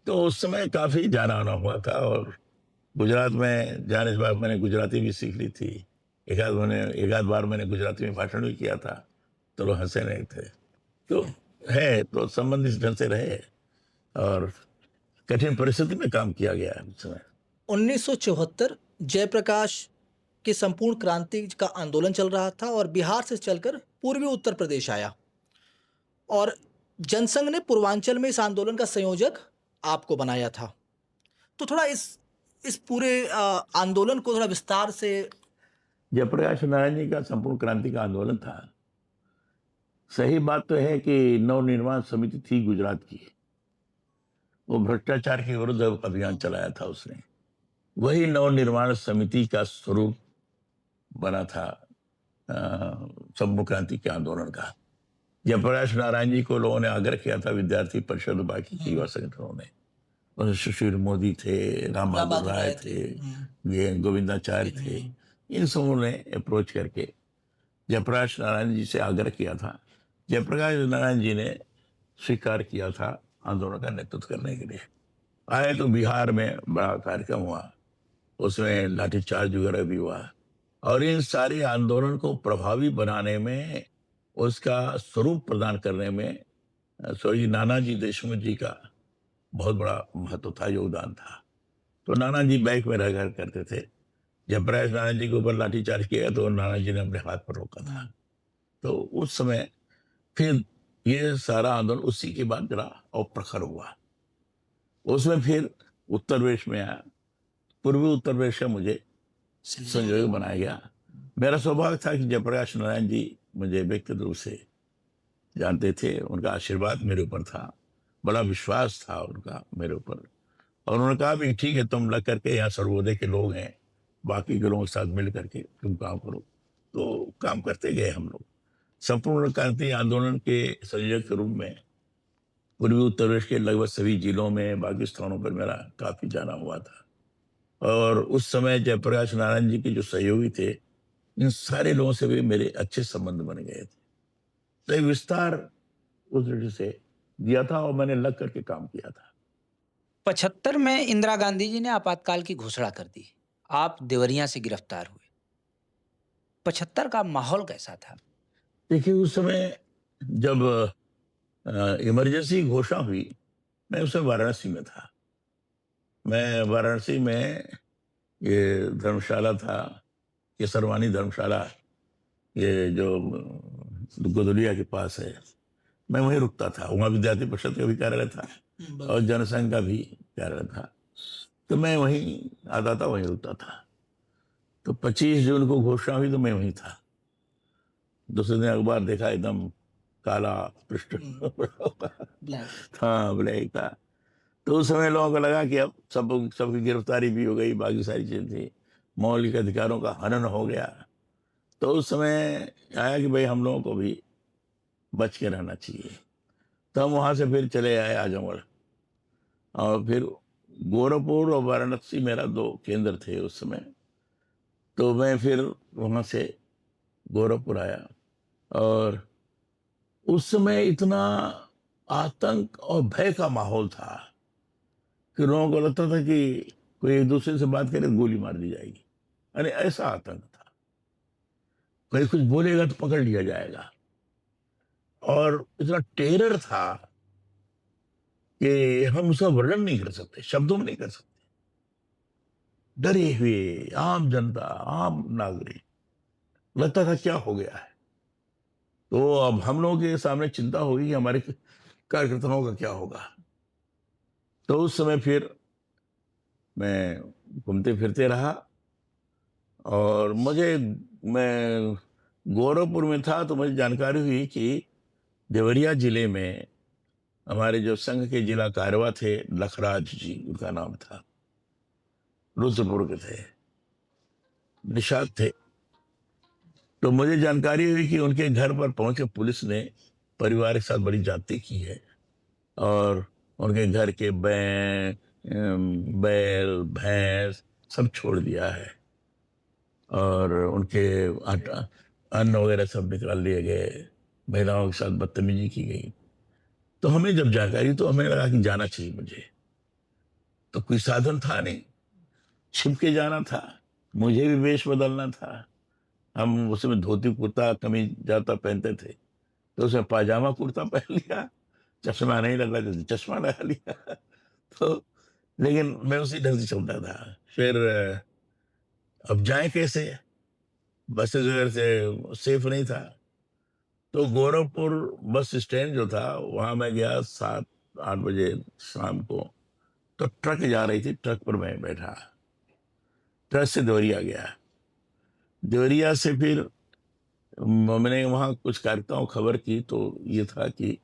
[SPEAKER 2] तो उस समय काफी जाना आना हुआ था, और गुजरात में जाने के बाद मैंने गुजराती भी सीख ली थी। एक आध बार मैंने गुजराती में भाषण भी किया था, तो लोग हंसे नहीं थे। तो है, तो संबंध इस ढंग से रहे, और कठिन परिस्थिति में काम किया गया है उस समय।
[SPEAKER 1] 1974 जयप्रकाश की संपूर्ण क्रांति का आंदोलन चल रहा था, और बिहार से चलकर पूर्वी उत्तर प्रदेश आया, और जनसंघ ने पूर्वांचल में इस आंदोलन का संयोजक आपको बनाया था। तो थोड़ा इस पूरे आंदोलन को थोड़ा विस्तार से।
[SPEAKER 2] जयप्रकाश नारायण जी का संपूर्ण क्रांति का आंदोलन था। सही बात तो है कि नवनिर्माण समिति थी गुजरात की, वो भ्रष्टाचार के विरुद्ध अभियान चलाया था उसने। वही नवनिर्माण समिति का स्वरूप बना था संपूर्ण क्रांति के आंदोलन का। जयप्रकाश नारायण जी को लोगों ने आग्रह किया था, विद्यार्थी परिषद, बाकी के युवा संगठनों ने। और सुशील मोदी थे, राम बहादुर राय थे, ये गोविंदाचार्य थे, इन सबों ने अप्रोच करके जयप्रकाश नारायण जी से आग्रह किया था। जयप्रकाश नारायण जी ने स्वीकार किया था आंदोलन का नेतृत्व करने के लिए। आए तो बिहार में बड़ा कार्यक्रम हुआ, उसमें लाठीचार्ज वगैरह भी हुआ, और इन सारे आंदोलन को प्रभावी बनाने में, उसका स्वरूप प्रदान करने में स्वर्गीय नानाजी देशमुख जी का बहुत बड़ा महत्व था, योगदान था। तो नानाजी बैक में रह करते थे। जयप्रकाश नारायण जी के ऊपर लाठीचार्ज किया तो नानाजी ने अपने हाथ पर रोका था। तो उस समय फिर ये सारा आंदोलन उसी के बाद जरा और प्रखर हुआ। उसमें फिर उत्तर प्रदेश में आया, पूर्वी उत्तर प्रदेश का मुझे संयोजक बनाया गया। मेरा सौभाग्य था कि जयप्रकाश नारायण जी मुझे व्यक्तिगत रूप से जानते थे, उनका आशीर्वाद मेरे ऊपर था, बड़ा विश्वास था उनका मेरे ऊपर। और उन्होंने कहा भी ठीक है, तुम लग करके यहाँ सर्वोदय के लोग हैं, बाकी के लोगों के साथ मिल करके तुम काम करो। तो काम करते गए हम लोग। संपूर्ण क्रांति आंदोलन के संयोजक के रूप में पूर्वी उत्तर प्रदेश के लगभग सभी जिलों में, बाकी स्थानों पर मेरा काफी जाना हुआ था। और उस समय जयप्रकाश नारायण जी के जो सहयोगी थे, इन सारे लोगों से भी मेरे अच्छे संबंध बन गए थे। तो एक विस्तार उस दृष्टि से दिया था और मैंने लग करके काम किया था।
[SPEAKER 3] 75 में इंदिरा गांधी जी ने आपातकाल की घोषणा कर दी। आप देवरिया से गिरफ्तार हुए। 75 का माहौल कैसा था?
[SPEAKER 2] देखिए, उस समय जब इमरजेंसी घोषणा हुई, मैं उस समय वाराणसी में था। मैं वाराणसी में, ये धर्मशाला था, ये सरवानी धर्मशाला, ये जो गोदलिया के पास है, मैं वहीं रुकता था। वहाँ विद्यार्थी परिषद का भी कार्यालय था और जनसंघ का भी कार्यालय था। तो मैं वहीं आता था, वहीं रुकता था। तो 25 जून को घोषणा हुई तो मैं वहीं था। दूसरे दिन अखबार देखा, एकदम काला पृष्ठ हाँ, ब्लैक था। तो उस समय लोगों को लगा कि अब सबकी गिरफ्तारी भी हो गई, बाकी सारी चीजें थी, मौलिक अधिकारों का हनन हो गया। तो उस समय आया कि भाई हम लोगों को भी बच के रहना चाहिए। तो हम वहां से फिर चले आए आजमगढ़, और फिर गोरखपुर और वाराणसी मेरा 2 केंद्र थे उस समय। तो मैं फिर वहां से गोरखपुर आया, और उस समय इतना आतंक और भय का माहौल था कि लोगों को लगता था कि कोई एक दूसरे से बात करे तो गोली मार दी जाएगी। अरे ऐसा आतंक था, कोई कुछ बोलेगा तो पकड़ लिया जाएगा। और इतना टेरर था कि हम उसका वर्णन नहीं कर सकते, शब्दों में नहीं कर सकते। डरे हुए आम जनता, आम नागरिक, लगता था क्या हो गया है। तो अब हम लोगों के सामने चिंता होगी कि हमारे कार्यकर्ताओं का क्या होगा। तो उस समय फिर मैं घूमते फिरते रहा, और मैं गोरखपुर में था तो मुझे जानकारी हुई कि देवरिया जिले में हमारे जो संघ के जिला कारवा थे, लखराज जी उनका नाम था, रुद्रपुर के थे, निषाद थे। तो मुझे जानकारी हुई कि उनके घर पर पहुंच के पुलिस ने परिवार के साथ बड़ी जाति की है, और उनके घर के बैल भैंस सब छोड़ दिया है, और उनके अन्न वगैरह सब निकाल लिए गए, महिलाओं के साथ बदतमीजी की गई। तो हमें जब जानकारी, तो हमें लगा कि जाना चाहिए मुझे। तो कोई साधन था नहीं, छिप के जाना था, मुझे भी वेश बदलना था। हम उसमें धोती कुर्ता कमीज जाता पहनते थे, तो उसमें पाजामा कुर्ता पहन लिया, चश्मा नहीं लगा तो चश्मा लगा लिया। तो लेकिन मैं उसी ढंग से चलता था। फिर अब जाए कैसे, बसेस वगैरह से सेफ नहीं था। तो गोरखपुर बस स्टैंड जो था, वहां मैं गया 7-8 बजे शाम को। तो ट्रक जा रही थी, ट्रक पर मैं बैठा, ट्रक से देवरिया गया। देवरिया से फिर मैंने वहाँ कुछ कार्यकर्ताओं को खबर की, तो ये था कि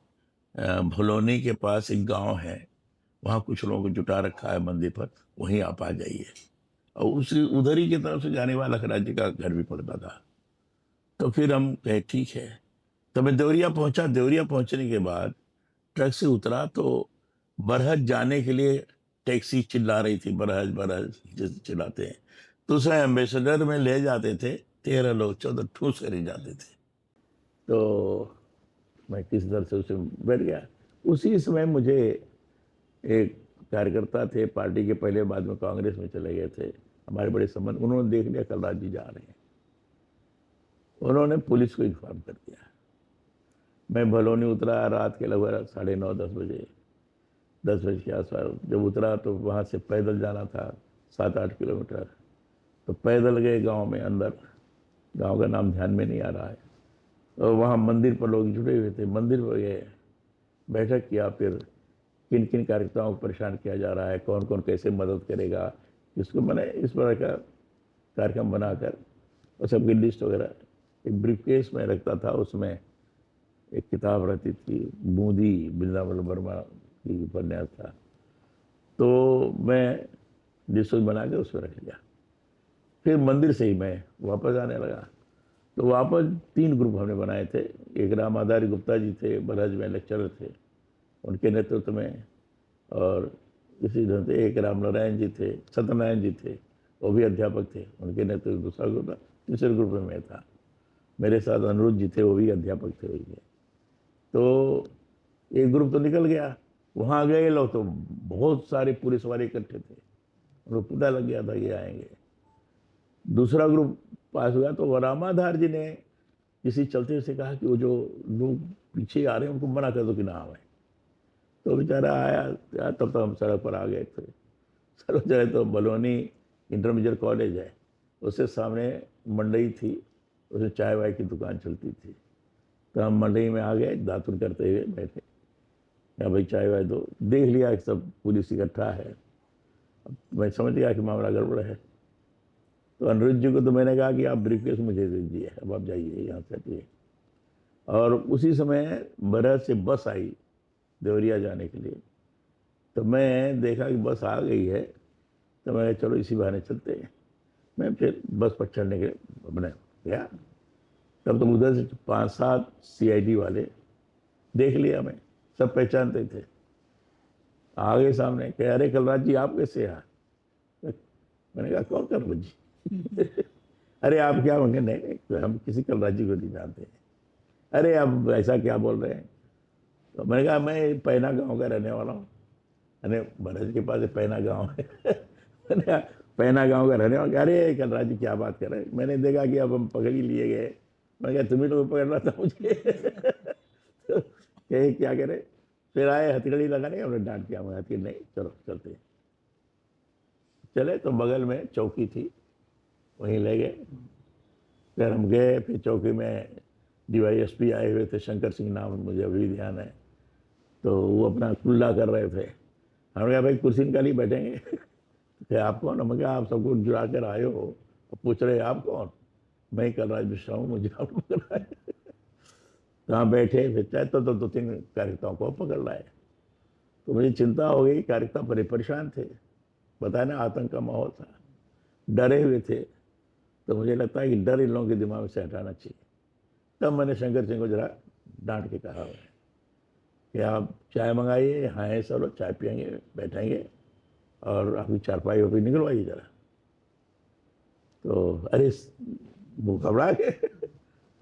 [SPEAKER 2] भलौनी के पास एक गांव है, वहाँ कुछ लोगों को जुटा रखा है मंदिर पर, वहीं आप आ जाइए। और उसी उधर ही की तरफ से जाने वाला लखराज जी का घर भी पड़ता था। तो फिर हम कहे ठीक है। तो मैं देवरिया पहुंचा। देवरिया पहुंचने के बाद ट्रक से उतरा, तो बरहज जाने के लिए टैक्सी चिल्ला रही थी, बरहज बरहज जैसे चिल्लाते हैं। तो उसे एम्बेसडर में ले जाते थे, 13 लोग 14 ठूस कर ही जाते थे। तो मैं किस तरह से उसे बैठ गया। उसी समय मुझे एक कार्यकर्ता थे पार्टी के, पहले बाद में कांग्रेस में चले गए थे, हमारे बड़े संबंध, उन्होंने देख लिया कलराज जी जा रहे हैं। उन्होंने पुलिस को इन्फॉर्म कर दिया। मैं भलौनी उतरा रात के लगभग 9:30-10 बजे, 10 बजे के आसपास जब उतरा, तो वहाँ से पैदल जाना था 7-8 किलोमीटर। तो पैदल गए गांव में अंदर, गांव का नाम ध्यान में नहीं आ रहा है। तो वहाँ मंदिर पर लोग जुटे हुए थे, मंदिर पर गए, बैठक किया, फिर किन किन कार्यकर्ताओं को परेशान किया जा रहा है, कौन कौन कैसे मदद करेगा, इसको मैंने इस तरह का कार्यक्रम बनाकर और सबकी लिस्ट वगैरह एक ब्रीफकेस में रखता था। उसमें एक किताब रहती थी, बूंदी, वृंदावन वर्मा की उपन्यास था, तो मैं लिस्ट बना के उसमें रख लिया। फिर मंदिर से ही मैं वापस आने लगा, तो वापस 3 ग्रुप हमने बनाए थे। एक रामाधारी गुप्ता जी थे, बरहज में लेक्चरर थे, उनके नेतृत्व में, और इसी ढंग से एक राम नारायण जी थे, सत्यनारायण जी थे, वो भी अध्यापक थे, उनके नेतृत्व में दूसरा ग्रुप था। तीसरे ग्रुप में मैं था, मेरे साथ अनुरुद्ध जी थे, वो भी अध्यापक थे वही के। तो एक ग्रुप तो निकल गया, वहाँ गए लोग तो बहुत सारे पुलिस वाले इकट्ठे थे, उनको पता लग गया था ये आएंगे। दूसरा ग्रुप पास हुआ तो वो रामाधार जी ने किसी चलते से कहा कि वो जो लोग पीछे आ रहे हैं उनको मना कर दो कि ना आए। तो बेचारा आया, तब तक हम सड़क पर आ गए थे। सड़क जाए तो बलौनी इंटरमीडिएट कॉलेज है, उससे सामने मंडई थी, उसमें चाय वाय की दुकान चलती थी। तो हम मंडई में आ गए, दातुन करते हुए बैठे, या भाई चाय वाय दो। देख लिया कि सब पुलिस इकट्ठा है, अब मैं समझ गया कि मामला गड़बड़ है। तो अनुरुद्ध जी को तो मैंने कहा कि आप ब्रीफकेस मुझे दे दीजिए, अब आप जाइए यहाँ से हटिए। और उसी समय बरहज से बस आई देवरिया जाने के लिए, तो मैं देखा कि बस आ गई है, तो मैं चलो इसी बहाने चलते हैं। मैं फिर बस पर चढ़ने के अपने गया, तब तो उधर से 5-7 CID वाले देख लिया, मैं सब पहचानते थे। आगे सामने कह, अरे कलराज जी आप कैसे यहाँ? मैंने कहा कौन कलराज जी? अरे आप क्या होंगे? नहीं, तो हम किसी कलराज जी को नहीं जानते। अरे अब ऐसा क्या बोल रहे हैं? तो मैंने कहा मैं पैना गांव का रहने वाला हूँ। अरे बरहज के पास पैना गांव है। मैंने कहा पैना गांव का रहने वाला? अरे कलराज जी क्या बात कर रहे हैं? मैंने देखा कि अब हम पकड़ ही लिए गए। मैं कहा तुम्हें तो पकड़ना था मुझे। तो कहे क्या करे, फिर आए हथकड़ी लगाने, हमने डांट किया, मैं हथकड़ी नहीं, चलो चलते हैं। चले तो बगल में चौकी थी, वहीं ले गए। फिर हम गए, फिर चौकी में DYSP आए हुए थे, शंकर सिंह नाम मुझे अभी ध्यान है। तो वो अपना कुल्ला कर रहे थे। हमने कहा भाई कुर्सी निकाली बैठेंगे। तो आप कौन? मैं कहा आप सबको जुड़ा कर आए हो, और पूछ रहे आप कौन? मैं कलराज मिश्रा हूँ, मुझे आप पकड़ रहा है। कहाँ बैठे, फिर चाहे तो 2-3 कार्यकर्ताओं को पकड़ लाए। तो मुझे चिंता हो गई, कार्यकर्ता बड़े परेशान थे, पता है ना, आतंक का माहौल था, डरे हुए थे। तो मुझे लगता है कि डर इन लोगों के दिमाग से हटाना चाहिए। तब मैंने शंकर सिंह को जरा डांट के कहा कि आप चाय मंगाइए, यहाँ है सब लोग, चाय पियेंगे, बैठेंगे, और आपकी चारपाई वापी निकलवाइए जरा। तो अरे वो घबरा गए।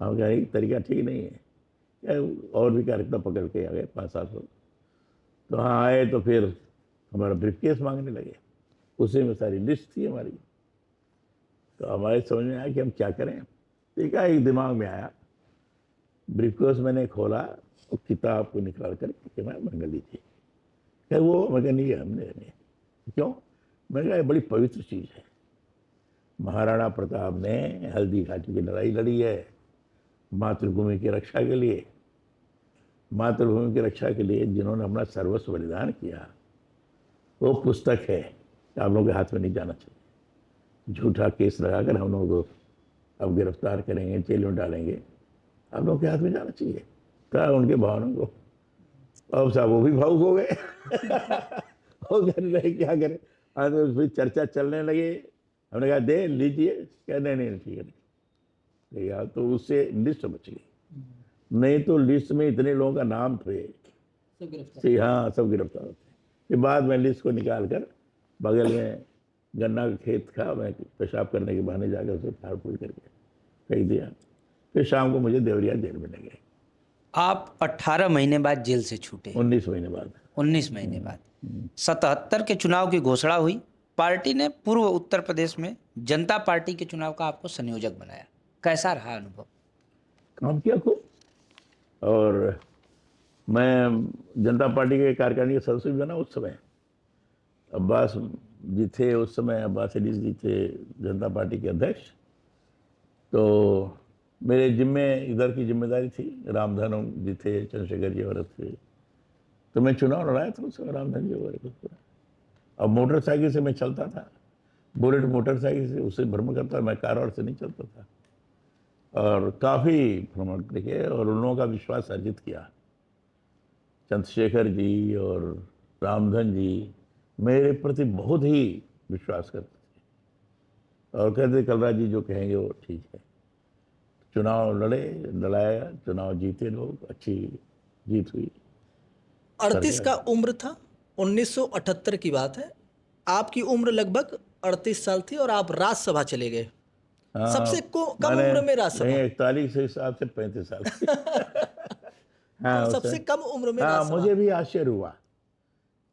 [SPEAKER 2] हम कहा ये तरीका ठीक नहीं है। और भी कार्यकर्ता पकड़ के आ गए 5-7 लोग। तो हाँ आए तो फिर हमारा ब्रीफकेस मांगने लगे, उसी में सारी लिस्ट थी हमारी। तो हमारे समझ में आया कि हम क्या करें। एक दिमाग में आया, ब्रीफकेस मैंने खोला, और किताब को निकाल कर कि मैं मंगल लीजिए। क्या वो? मैं नहीं है, हमने नहीं। क्यों? मैंने कहा बड़ी पवित्र चीज़ है। महाराणा प्रताप ने हल्दी घाटी की लड़ाई लड़ी है मातृभूमि की रक्षा के लिए। मातृभूमि की रक्षा के लिए जिन्होंने अपना सर्वस्व बलिदान किया, वो पुस्तक है, आप लोगों के हाथ में नहीं जाना चाहिए। झूठा केस लगाकर हम लोगों को अब गिरफ्तार करेंगे, जेल में डालेंगे, आप लोगों के हाथ में जाना चाहिए। कहा उनके भावनाओं को। अब साहब वो भी भावुक हो गए। वो कर रहे क्या करें। तो फिर चर्चा चलने लगे। हमने कहा दे लीजिए, क्या नहीं नहीं ठीक है यार। तो उससे लिस्ट बच गई, नहीं तो लिस्ट में इतने लोगों का नाम थे, हाँ सब गिरफ्तार होते। फिर बाद में लिस्ट को निकाल कर बगल में गन्ना का खेत था, मैं पेशाब करने के बहाने जाकर उसे फाड़ फूड़ करके फेंक दिया। फिर शाम को मुझे देवरिया जेल में ले गए।
[SPEAKER 3] आप 18 महीने बाद जेल से छूटे।
[SPEAKER 2] 19 महीने बाद।
[SPEAKER 3] 19 महीने बाद 77 के चुनाव की घोषणा हुई। पार्टी ने पूर्व उत्तर प्रदेश में जनता पार्टी के चुनाव का आपको संयोजक बनाया। कैसा रहा अनुभव?
[SPEAKER 2] काम किया खूब, और मैं जनता पार्टी के कार्यकारिणी के सदस्य भी बना उस समय। अब्बास जी थे उस समय, अब्बास अली जी थे जनता पार्टी के अध्यक्ष। तो मेरे जिम्मे इधर की जिम्मेदारी थी, रामधन जी थे, चंद्रशेखर जी औरत थे, तो मैं चुनाव लड़ाया था उससे रामधन जी वगैरह को। अब मोटरसाइकिल से मैं चलता था, बुलेट मोटरसाइकिल से उससे भ्रमण करता, मैं कार और से नहीं चलता था। और काफ़ी भ्रमण किए और उन लोगों का विश्वास अर्जित किया। चंद्रशेखर जी और रामधन जी मेरे प्रति बहुत ही विश्वास करते थे और कहते कलराज जी जो कहेंगे वो ठीक है। चुनाव लड़ाया, चुनाव जीते लोग, अच्छी जीत हुई।
[SPEAKER 1] 38 का
[SPEAKER 2] सरकार
[SPEAKER 1] उम्र था, 1978 की बात है। आपकी उम्र लगभग 38 साल थी और आप राज्यसभा चले गए।
[SPEAKER 2] हाँ,
[SPEAKER 1] सबसे कम
[SPEAKER 2] मैंने
[SPEAKER 1] उम्र में
[SPEAKER 2] नहीं
[SPEAKER 1] राज्यसभा।
[SPEAKER 2] 41 के हिसाब से 35 साल की।
[SPEAKER 1] तो
[SPEAKER 2] हाँ उसे,
[SPEAKER 1] सबसे कम उम्र में
[SPEAKER 2] हाँ
[SPEAKER 1] राज्यसभा
[SPEAKER 2] मुझे भी आश्चर्य हुआ।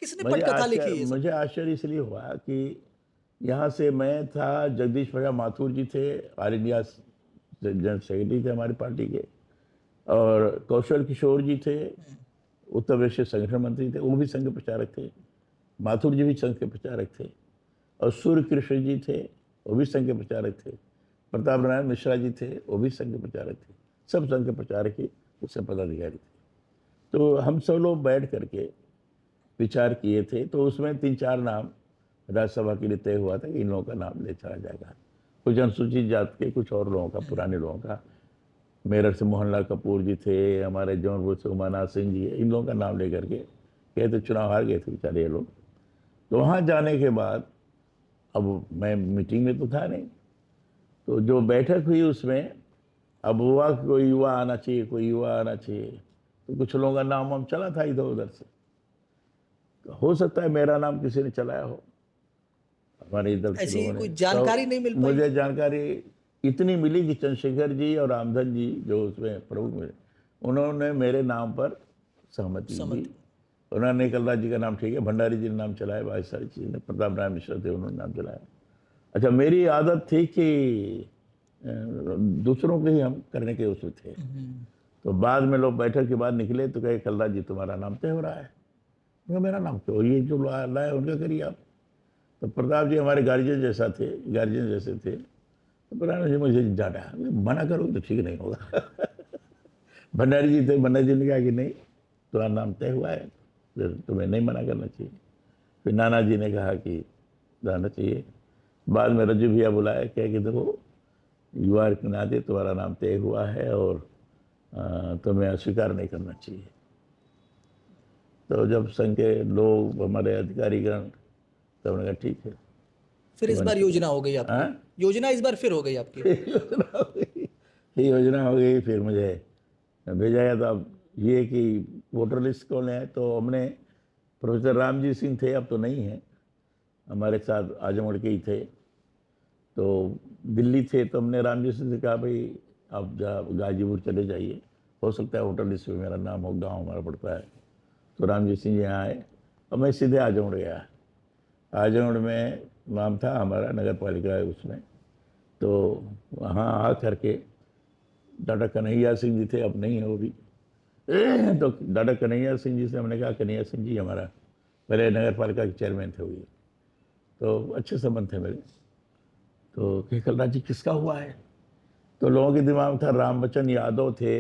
[SPEAKER 1] किसने पटकथा लिखी ये सब?
[SPEAKER 2] मुझे आश्चर्य इसलिए हुआ कि यहाँ से मैं था, जगदीश प्रसाद माथुर जी थे, ऑल इंडिया जनरल सेक्रेटरी थे हमारी पार्टी के, और कौशल किशोर जी थे, उत्तर प्रदेश के संगठन मंत्री थे, वो भी संघ प्रचारक थे। माथुर जी भी संघ के प्रचारक थे, और सूर्य कृष्ण जी थे, वो भी संघ के प्रचारक थे। प्रताप नारायण मिश्रा जी थे, वो भी संघ के प्रचारक थे। सब संघ के प्रचारक ही उससे पदाधिकारी थे। तो हम सब लोग बैठ करके विचार किए थे, तो उसमें 3-4 नाम राज्यसभा के लिए तय हुआ था कि इन लोगों का नाम ले चला जाएगा। कुछ अनुसूचित जात के, कुछ और लोगों का, पुराने लोगों का। मेरठ से मोहनलाल कपूर जी थे, हमारे जौनपुर से उमानाथ सिंह जी, इन लोगों का नाम लेकर के गए थे। चुनाव हार गए थे बेचारे ये लोग। तो वहाँ जाने के बाद, अब मैं मीटिंग में तो था नहीं, तो जो बैठक हुई उसमें अब हुआ कि कोई युवा आना चाहिए, कोई युवा आना चाहिए। तो कुछ लोगों का नाम हम चला था इधर उधर से। तो हो सकता है मेरा नाम किसी ने चलाया हो, हमारे इधर के
[SPEAKER 1] ऐसी
[SPEAKER 2] लोगों ने।
[SPEAKER 1] कोई
[SPEAKER 2] तो
[SPEAKER 1] जानकारी नहीं मिल पाई?
[SPEAKER 2] मुझे जानकारी इतनी मिली कि चंद्रशेखर जी और रामधन जी जो उसमें प्रमुख मिले, उन्होंने मेरे नाम पर सहमति दी।
[SPEAKER 1] सहमति।
[SPEAKER 2] उन्होंने कलराज जी का नाम ठीक है, भंडारी जी ने नाम चलाया, बाकी सारी चीज़ें, प्रताप नारायण मिश्रा थे, उन्होंने नाम चलाया। अच्छा, मेरी आदत थी कि दूसरों के ही हम करने के उसमें थे। तो बाद में लोग बैठक के बाद निकले तो कहे कलराज जी तुम्हारा नाम तय हो रहा है। मैं कहा, मेरा नाम क्यों, ये जो लाया उनका करिए आप। तो प्रताप जी हमारे गार्जियन जैसा थे, गार्जियन जैसे थे। तो प्रधान जी मुझे डांटा, मना करोगे तो ठीक नहीं होगा। भंडारी जी थे, भंडारी जी ने कहा कि नहीं, तुम्हारा नाम तय हुआ है, तो तुम्हें नहीं मना करना चाहिए। फिर नाना जी ने कहा कि रहना चाहिए। बाद में रज्जू भैया बुलाया, क्या कि देखो युवा के नाते तुम्हारा नाम तय हुआ है और तुम्हें अस्वीकार नहीं करना चाहिए। तो जब संघ के लोग, हमारे अधिकारीगण, तब उन्होंने कहा ठीक है।
[SPEAKER 1] फिर इस बार योजना हो गई आपकी।
[SPEAKER 2] हाँ?
[SPEAKER 1] योजना इस बार फिर हो गई आपकी।
[SPEAKER 2] योजना हो गई, ये योजना हो गई। फिर मुझे भेजा गया। तो अब ये कि वोटर लिस्ट कौन है, तो हमने, प्रोफेसर रामजी सिंह थे, अब तो नहीं है, हमारे साथ आजमगढ़ के ही थे। तो दिल्ली थे, तो हमने रामजी सिंह से कहा भाई आप गाजीपुर चले जाइए, हो सकता है वोटर लिस्ट में मेरा नाम हो, गाँव हमारा पड़ता है। तो रामजी सिंह जी यहाँ आए और मैं सीधे आजमगढ़ गया। आजमगढ़ में नाम था हमारा, नगर पालिका है उसमें। तो वहाँ आ करके डॉक्टर कन्हैया सिंह जी थे, अब नहीं है वो भी। तो डॉक्टर कन्हैया सिंह जी से हमने कहा, कन्हैया सिंह जी हमारा पहले नगर पालिका के चेयरमैन थे वो, तो अच्छे संबंध थे मेरे। तो कि कलराज जी किसका हुआ है? तो लोगों के दिमाग में था, राम बच्चन यादव थे,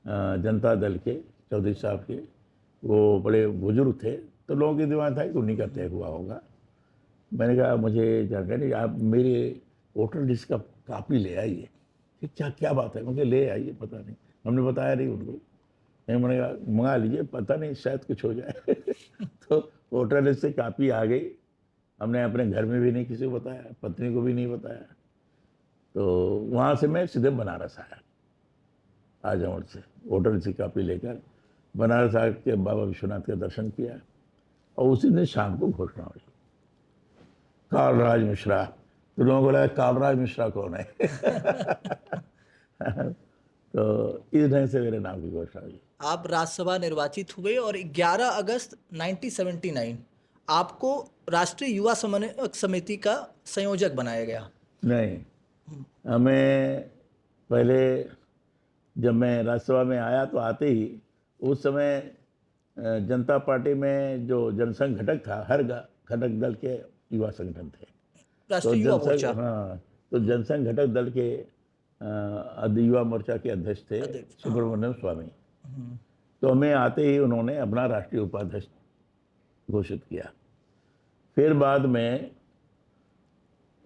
[SPEAKER 2] जनता दल के चौधरी साहब के, वो बड़े बुजुर्ग थे, तो लोगों के दिमाग में था कि उन्हीं का तय हुआ होगा। मैंने कहा मुझे जानकारी, आप मेरे वोटर लिस्ट का कापी ले आइए। कि क्या क्या बात है? मुझे ले आइए, पता नहीं, हमने बताया नहीं उनको। नहीं, मैंने कहा मंगा लीजिए, पता नहीं शायद कुछ हो जाए। तो वोटर लिस्ट से कापी आ गई। हमने अपने घर में भी नहीं किसी को बताया, पत्नी को भी नहीं बताया। तो वहाँ से मैं सीधे बनारस आया, आजमगढ़ से वोटर लिस्ट की कापी लेकर बनारस आके बाबा विश्वनाथ का दर्शन किया, और उसी दिन शाम को घोषणा हुई, कालराज मिश्रा। तो लोगों को लगा कालराज मिश्रा कौन है? तो इस ढंग से मेरे नाम की घोषणा हुई।
[SPEAKER 1] आप राज्यसभा निर्वाचित हुए और 11 अगस्त 1979 आपको राष्ट्रीय युवा समन्वय समिति का संयोजक बनाया गया।
[SPEAKER 2] नहीं, हमें पहले जब मैं राज्यसभा में आया तो आते ही उस समय जनता पार्टी में जो जनसंघ घटक था, हर घटक दल के युवा संगठन थे। तो
[SPEAKER 1] राष्ट्रीय युवा मोर्चा
[SPEAKER 2] हाँ, तो जनसंघ घटक दल के युवा मोर्चा के अध्यक्ष थे
[SPEAKER 1] अध्यक्ष।
[SPEAKER 2] सुब्रमण्यम स्वामी। तो हमें आते ही उन्होंने अपना राष्ट्रीय उपाध्यक्ष घोषित किया। फिर बाद में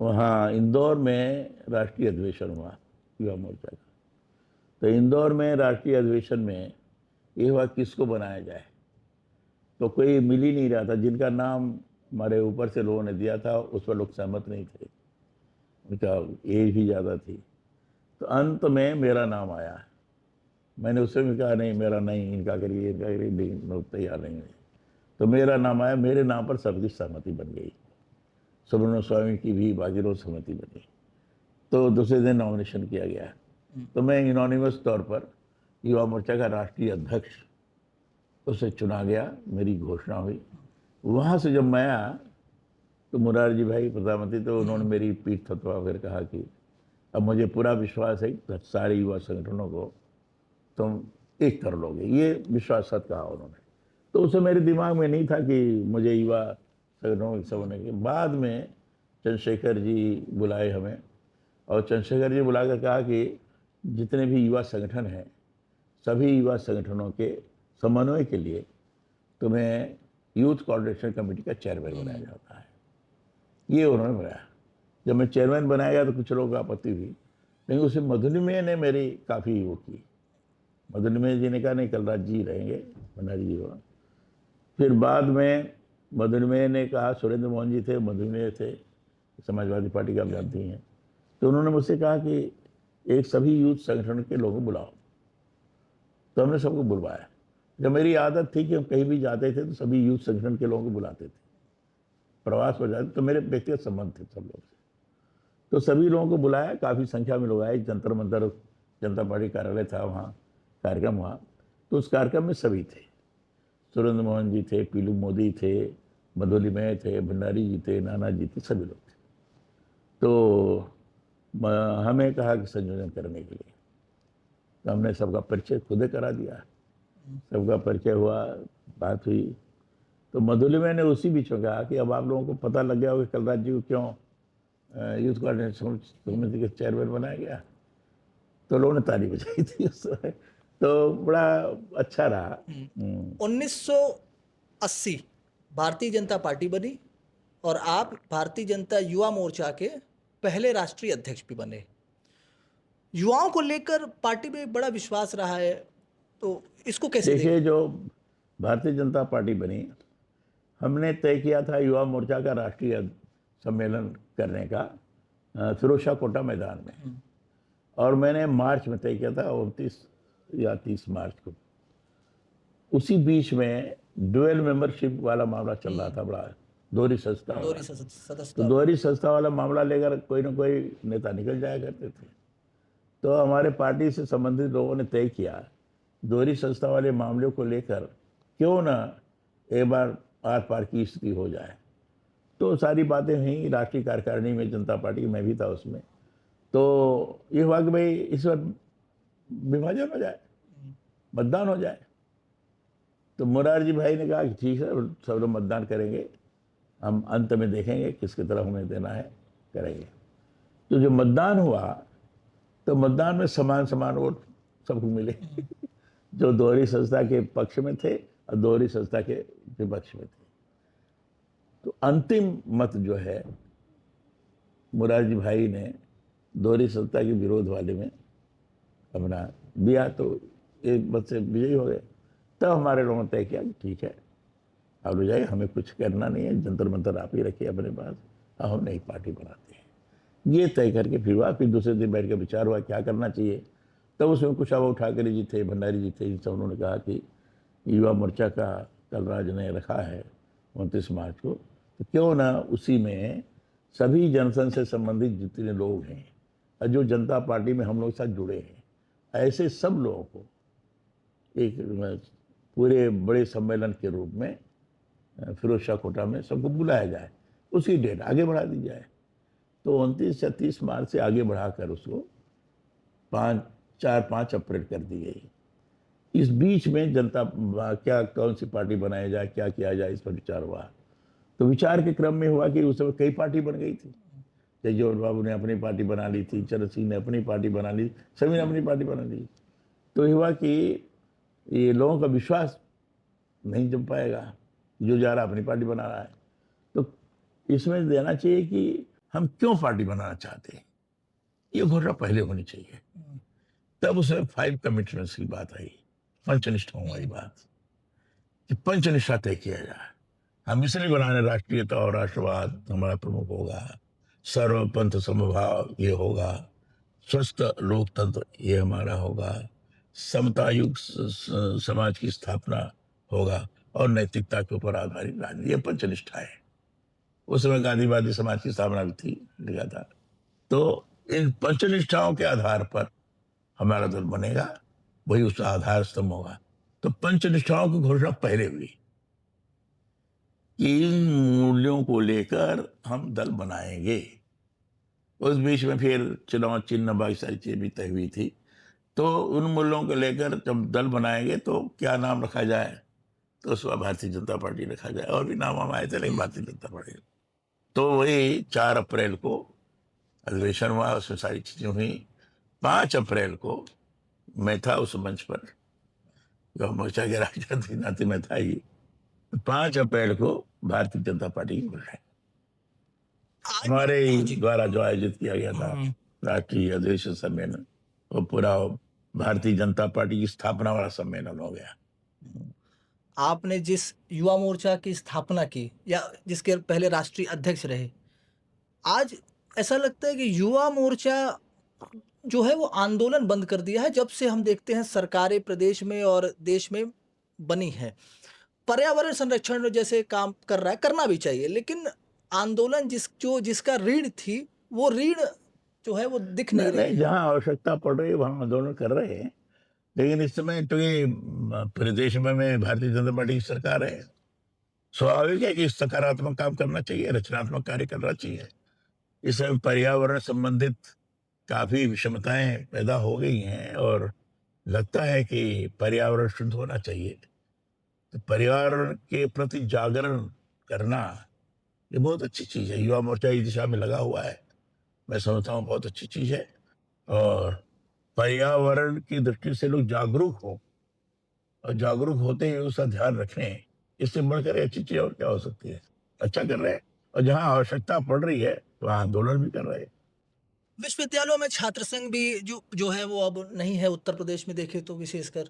[SPEAKER 2] वहाँ इंदौर में राष्ट्रीय अधिवेशन हुआ युवा मोर्चा का। तो इंदौर में राष्ट्रीय अधिवेशन में ये हुआ किसको बनाया जाए, तो कोई मिल ही नहीं रहा था। जिनका नाम हमारे ऊपर से लोगों ने दिया था उस पर लोग सहमत नहीं थे, उनका एज भी ज़्यादा थी। तो अंत में मेरा नाम आया। मैंने उससे भी कहा नहीं मेरा नहीं, इनका करिए इनका करिए, लेकिन लोग तैयार नहीं हुए। तो मेरा नाम आया, मेरे नाम पर सबकी सहमति बन गई। सुब्रमण्य स्वामी की भी, बाकी लोग सहमति बनी। तो दूसरे दिन नॉमिनेशन किया गया। तो मैं यूनानिमस तौर पर युवा मोर्चा का राष्ट्रीय अध्यक्ष उसे चुना गया, मेरी घोषणा हुई। वहाँ से जब मैं आया तो मुरारजी भाई प्रधानमंत्री, तो उन्होंने मेरी पीठ थपथपा कर कहा कि अब मुझे पूरा विश्वास है कि सारे युवा संगठनों को तुम एक कर लोगे। ये विश्वास सत कहा उन्होंने। तो उसे मेरे दिमाग में नहीं था कि मुझे युवा संगठनों के सब होने के। बाद में चंद्रशेखर जी बुलाए हमें, और चंद्रशेखर जी बुलाकर कहा कि जितने भी युवा संगठन हैं सभी युवा संगठनों के समन्वय के लिए तुम्हें यूथ कोऑर्डिनेशन कमेटी का चेयरमैन बनाया जाता है। ये उन्होंने बनाया। जब मैं चेयरमैन बनाया गया तो कुछ लोगों को आपत्ति हुई, लेकिन उसे मधुनिमेय ने मेरी काफ़ी वो की। मधुनिमेय जी ने कहा नहीं कलराज जी रहेंगे, भंडारी जी होगा। फिर बाद में मधुनिमेय ने कहा, सुरेंद्र मोहन जी थे, मधुनिमेय थे, समाजवादी पार्टी का आप जानती हैं। तो उन्होंने मुझसे कहा कि एक सभी यूथ संगठन के लोगों को बुलाओ। तो हमने सबको बुलवाया। जब मेरी आदत थी कि हम कहीं भी जाते थे तो सभी यूथ संगठन के लोगों को बुलाते थे, प्रवास पर जाते तो मेरे व्यक्तिगत संबंध थे सब लोग से। तो सभी लोगों को बुलाया, काफ़ी संख्या में लोग आए। जंतर मंतर जनता पार्टी कार्यालय था, वहाँ कार्यक्रम हुआ। तो उस कार्यक्रम में सभी थे, सुरेंद्र मोहन जी थे, पीलू मोदी थे, मधुलिमय थे, भंडारी जी थे, नाना जी थे, सभी लोग थे। तो हमें कहा कि संयोजन करने के लिए। तो हमने सबका परिचय खुद करा दिया, सबका परिचय हुआ, बात हुई। तो मधुलिमय ने उसी बीच में कहा कि अब आप लोगों को पता लग गया होगा कलराज जी को क्यों यूथ कोऑर्डिनेशन कमेटी के चेयरमैन बनाया गया। तो लोगों ने ताली बजाई थी उस समय। तो बड़ा अच्छा रहा।
[SPEAKER 1] 1980 भारतीय जनता पार्टी बनी और आप भारतीय जनता युवा मोर्चा के पहले राष्ट्रीय अध्यक्ष भी बने। युवाओं को लेकर पार्टी में बड़ा विश्वास रहा है, तो इसको कैसे
[SPEAKER 2] देखिए, जो भारतीय जनता पार्टी बनी, हमने तय किया था युवा मोर्चा का राष्ट्रीय सम्मेलन करने का फिरोजशाह कोटा मैदान में, और मैंने मार्च में तय किया था, 29 या 30 मार्च को। उसी बीच में डुअल मेंबरशिप वाला मामला चल रहा था, बड़ा दोहरी संस्था वाला। तो
[SPEAKER 1] सदस्यता
[SPEAKER 2] दोहरी संस्था वाला मामला लेकर कोई ना कोई नेता निकल जाया करते थे। तो हमारे पार्टी से संबंधित लोगों ने तय किया दोहरी संस्था वाले मामलों को लेकर क्यों ना एक बार आर पार की स्थिति हो जाए। तो सारी बातें हुई राष्ट्रीय कार्यकारिणी में, जनता पार्टी की, मैं भी था उसमें। तो ये हुआ कि भाई इस बार विभाजन हो जाए, मतदान हो जाए। तो मुरारजी भाई ने कहा कि ठीक है, सब लोग मतदान करेंगे, हम अंत में देखेंगे किसकी तरफ हमें देना है, करेंगे। तो जो मतदान हुआ तो मतदान में समान समान वोट सबको मिले जो दोहरी संस्था के पक्ष में थे और दोहरी संस्था के विपक्ष में थे। तो अंतिम मत जो है मुरारजी भाई ने दोहरी संस्था के विरोध वाले में अपना दिया, तो एक मत से विजयी हो गए। तब हमारे लोगों ने तय किया कि ठीक है, आप ले जाइए, हमें कुछ करना नहीं है, जंतर मंतर आप ही रखिए अपने पास, अब हम नई पार्टी बनाते हैं। ये तय करके फिर दूसरे दिन बैठ के विचार हुआ क्या करना चाहिए। तब उसमें कुशाभाऊ ठाकरे जी थे, भंडारी जी थे, इनसे उन्होंने कहा कि युवा मोर्चा का कलराज ने रखा है 29 मार्च को, तो क्यों ना उसी में सभी जनसंघ से संबंधित जितने लोग हैं और जो जनता पार्टी में हम लोग के साथ जुड़े हैं, ऐसे सब लोगों को एक पूरे बड़े सम्मेलन के रूप में फिरोजशाह कोटा में सबको बुलाया जाए, उसकी डेट आगे बढ़ा दी जाए। तो 29 या 30 मार्च से आगे बढ़ाकर उसको 5 अप्रैल कर दी गई। इस बीच में जनता क्या कौन सी पार्टी बनाया जाए, क्या किया जाए, इस पर विचार हुआ। तो विचार के क्रम में हुआ कि उस समय कई पार्टी बन गई थी। तेजोर बाबू ने अपनी पार्टी बना ली थी, चरण सिंह ने अपनी पार्टी बना ली, सभी ने अपनी पार्टी बना ली। तो हुआ कि ये लोगों का विश्वास नहीं जम पाएगा, जो जा रहा अपनी पार्टी बना रहा है। तो इसमें देना चाहिए कि हम क्यों पार्टी बनाना चाहते हैं, ये घोषणा पहले होनी चाहिए। तब उसमें 5 कमिटमेंट्स की बात आई, पंचनिष्ठाओं वाली बात, कि पंचनिष्ठा तय किया जाए। हम इसलिए बना रहे राष्ट्रीयता और राष्ट्रवाद हमारा प्रमुख होगा, सर्वपंथ समभाव ये होगा, स्वस्थ लोकतंत्र ये हमारा होगा, समता युक्त समाज की स्थापना होगा और नैतिकता के ऊपर आधारित राजनीति, ये पंचनिष्ठा है। उस समय गांधीवादी समाज की स्थापना भी थी, लिखा था। तो इन पंचनिष्ठाओं के आधार पर हमारा दल बनेगा, वही उसका आधार स्तंभ होगा। तो पंचनिष्ठाओं की घोषणा पहले हुई कि इन मूल्यों को लेकर हम दल बनाएंगे। उस बीच में फिर चुनाव चिन्ह बाकी सारी चीजें भी तय हुई थी। तो उन मूल्यों को लेकर जब दल बनाएंगे तो क्या नाम रखा जाए, तो उसमें भारतीय जनता पार्टी रखा जाए। और भी नाम हम आए थे, लेकिन भारतीय जनता पार्टी। तो वही 4 अप्रैल को अधिवेशन हुआ, उसमें सारी चीजें हुई। 5 अप्रैल को मैं था उस मंच पर, युवा मोर्चा के राष्ट्रीय नाते में था ही। 5 अप्रैल को भारतीय जनता पार्टी की घोषणा हमारे ही द्वारा जो आयोजित किया गया था राष्ट्रीय अधिवेशन सम्मेलन, वो पूरा भारतीय जनता पार्टी की स्थापना वाला सम्मेलन हो गया।
[SPEAKER 1] आपने जिस युवा मोर्चा की स्थापना की या जिसके पहले राष्ट्रीय अध्यक्ष रहे, आज ऐसा लगता है कि युवा मोर्चा जो है वो आंदोलन बंद कर दिया है जब से हम देखते हैं सरकारें प्रदेश में और देश में बनी है। पर्यावरण संरक्षण जैसे काम कर रहा है, करना भी चाहिए, लेकिन आंदोलन जिसका रीढ़ थी, वो रीढ़ जो है वो दिख नहीं रही
[SPEAKER 2] नहीं,
[SPEAKER 1] है।
[SPEAKER 2] जहाँ आवश्यकता पड़ रही है वहाँ आंदोलन कर रहे हैं। लेकिन इस समय तो ये प्रदेश में भारतीय जनता पार्टी की सरकार है, स्वाभाविक है कि सकारात्मक काम करना चाहिए, रचनात्मक कार्य करना चाहिए। इस समय पर्यावरण संबंधित काफी विषमताएं पैदा हो गई हैं और लगता है कि पर्यावरण शुद्ध होना चाहिए। तो पर्यावरण के प्रति जागरण करना ये बहुत अच्छी चीज है। युवा मोर्चा इस दिशा में लगा हुआ है, मैं समझता हूँ बहुत अच्छी चीज है। और पर्यावरण की दृष्टि से लोग जागरूक हो, और जागरूक होते ही उसका ध्यान रखें, इससे बढ़कर अच्छी चीज और क्या हो सकती है। अच्छा कर रहे हैं, और जहाँ आवश्यकता पड़ रही है वहाँ आंदोलन भी कर रहे हैं।
[SPEAKER 1] विश्वविद्यालयों में छात्र संघ भी जो है वो अब नहीं है, उत्तर प्रदेश में देखे तो विशेषकर।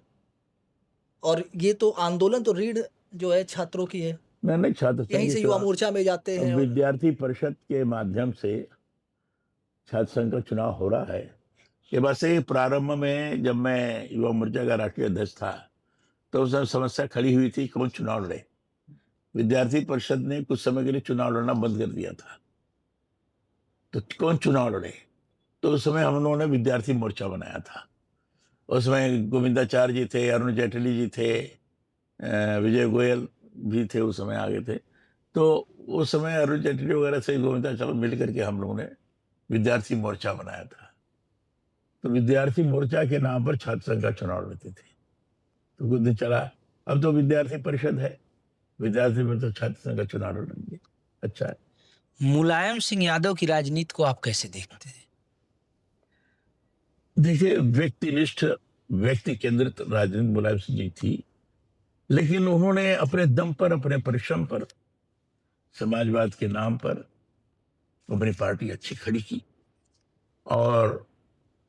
[SPEAKER 1] और ये तो आंदोलन तो रीढ़ जो है छात्रों की है,
[SPEAKER 2] नहीं, छात्र संघ
[SPEAKER 1] यहीं
[SPEAKER 2] की
[SPEAKER 1] से युवा
[SPEAKER 2] सेवा
[SPEAKER 1] मोर्चा में जाते हैं।
[SPEAKER 2] विद्यार्थी परिषद के माध्यम से छात्र संघ का चुनाव हो रहा है। ये बस ही प्रारंभ में जब मैं युवा मोर्चा का राष्ट्रीय अध्यक्ष था तो उस समय समस्या खड़ी हुई थी कौन चुनाव लड़े। विद्यार्थी परिषद ने कुछ समय के लिए चुनाव लड़ना बंद कर दिया था, तो कौन चुनाव लड़े। तो उस समय हम लोगों ने विद्यार्थी मोर्चा बनाया था। उसमें गोविंदाचार्य जी थे, अरुण जेटली जी थे, विजय गोयल भी थे, उस समय आगे थे। तो उस समय अरुण जेटली वगैरह से गोविंदाचार्य मिल करके हम लोगों ने विद्यार्थी मोर्चा बनाया था। तो विद्यार्थी मोर्चा के नाम पर छात्र संघ का चुनाव लड़ते थे। तो कुछ दिन चला, अब तो विद्यार्थी परिषद है, विद्यार्थी परिषद छात्र संघ का चुनाव लड़ेंगे। अच्छा है।
[SPEAKER 3] मुलायम सिंह यादव की राजनीति को आप कैसे देखते हैं?
[SPEAKER 2] देखिए, व्यक्तिनिष्ठ व्यक्ति केंद्रित राजनीति मुलायम सिंह जी थी, लेकिन उन्होंने अपने दम पर, अपने परिश्रम पर, समाजवाद के नाम पर अपनी पार्टी अच्छी खड़ी की, और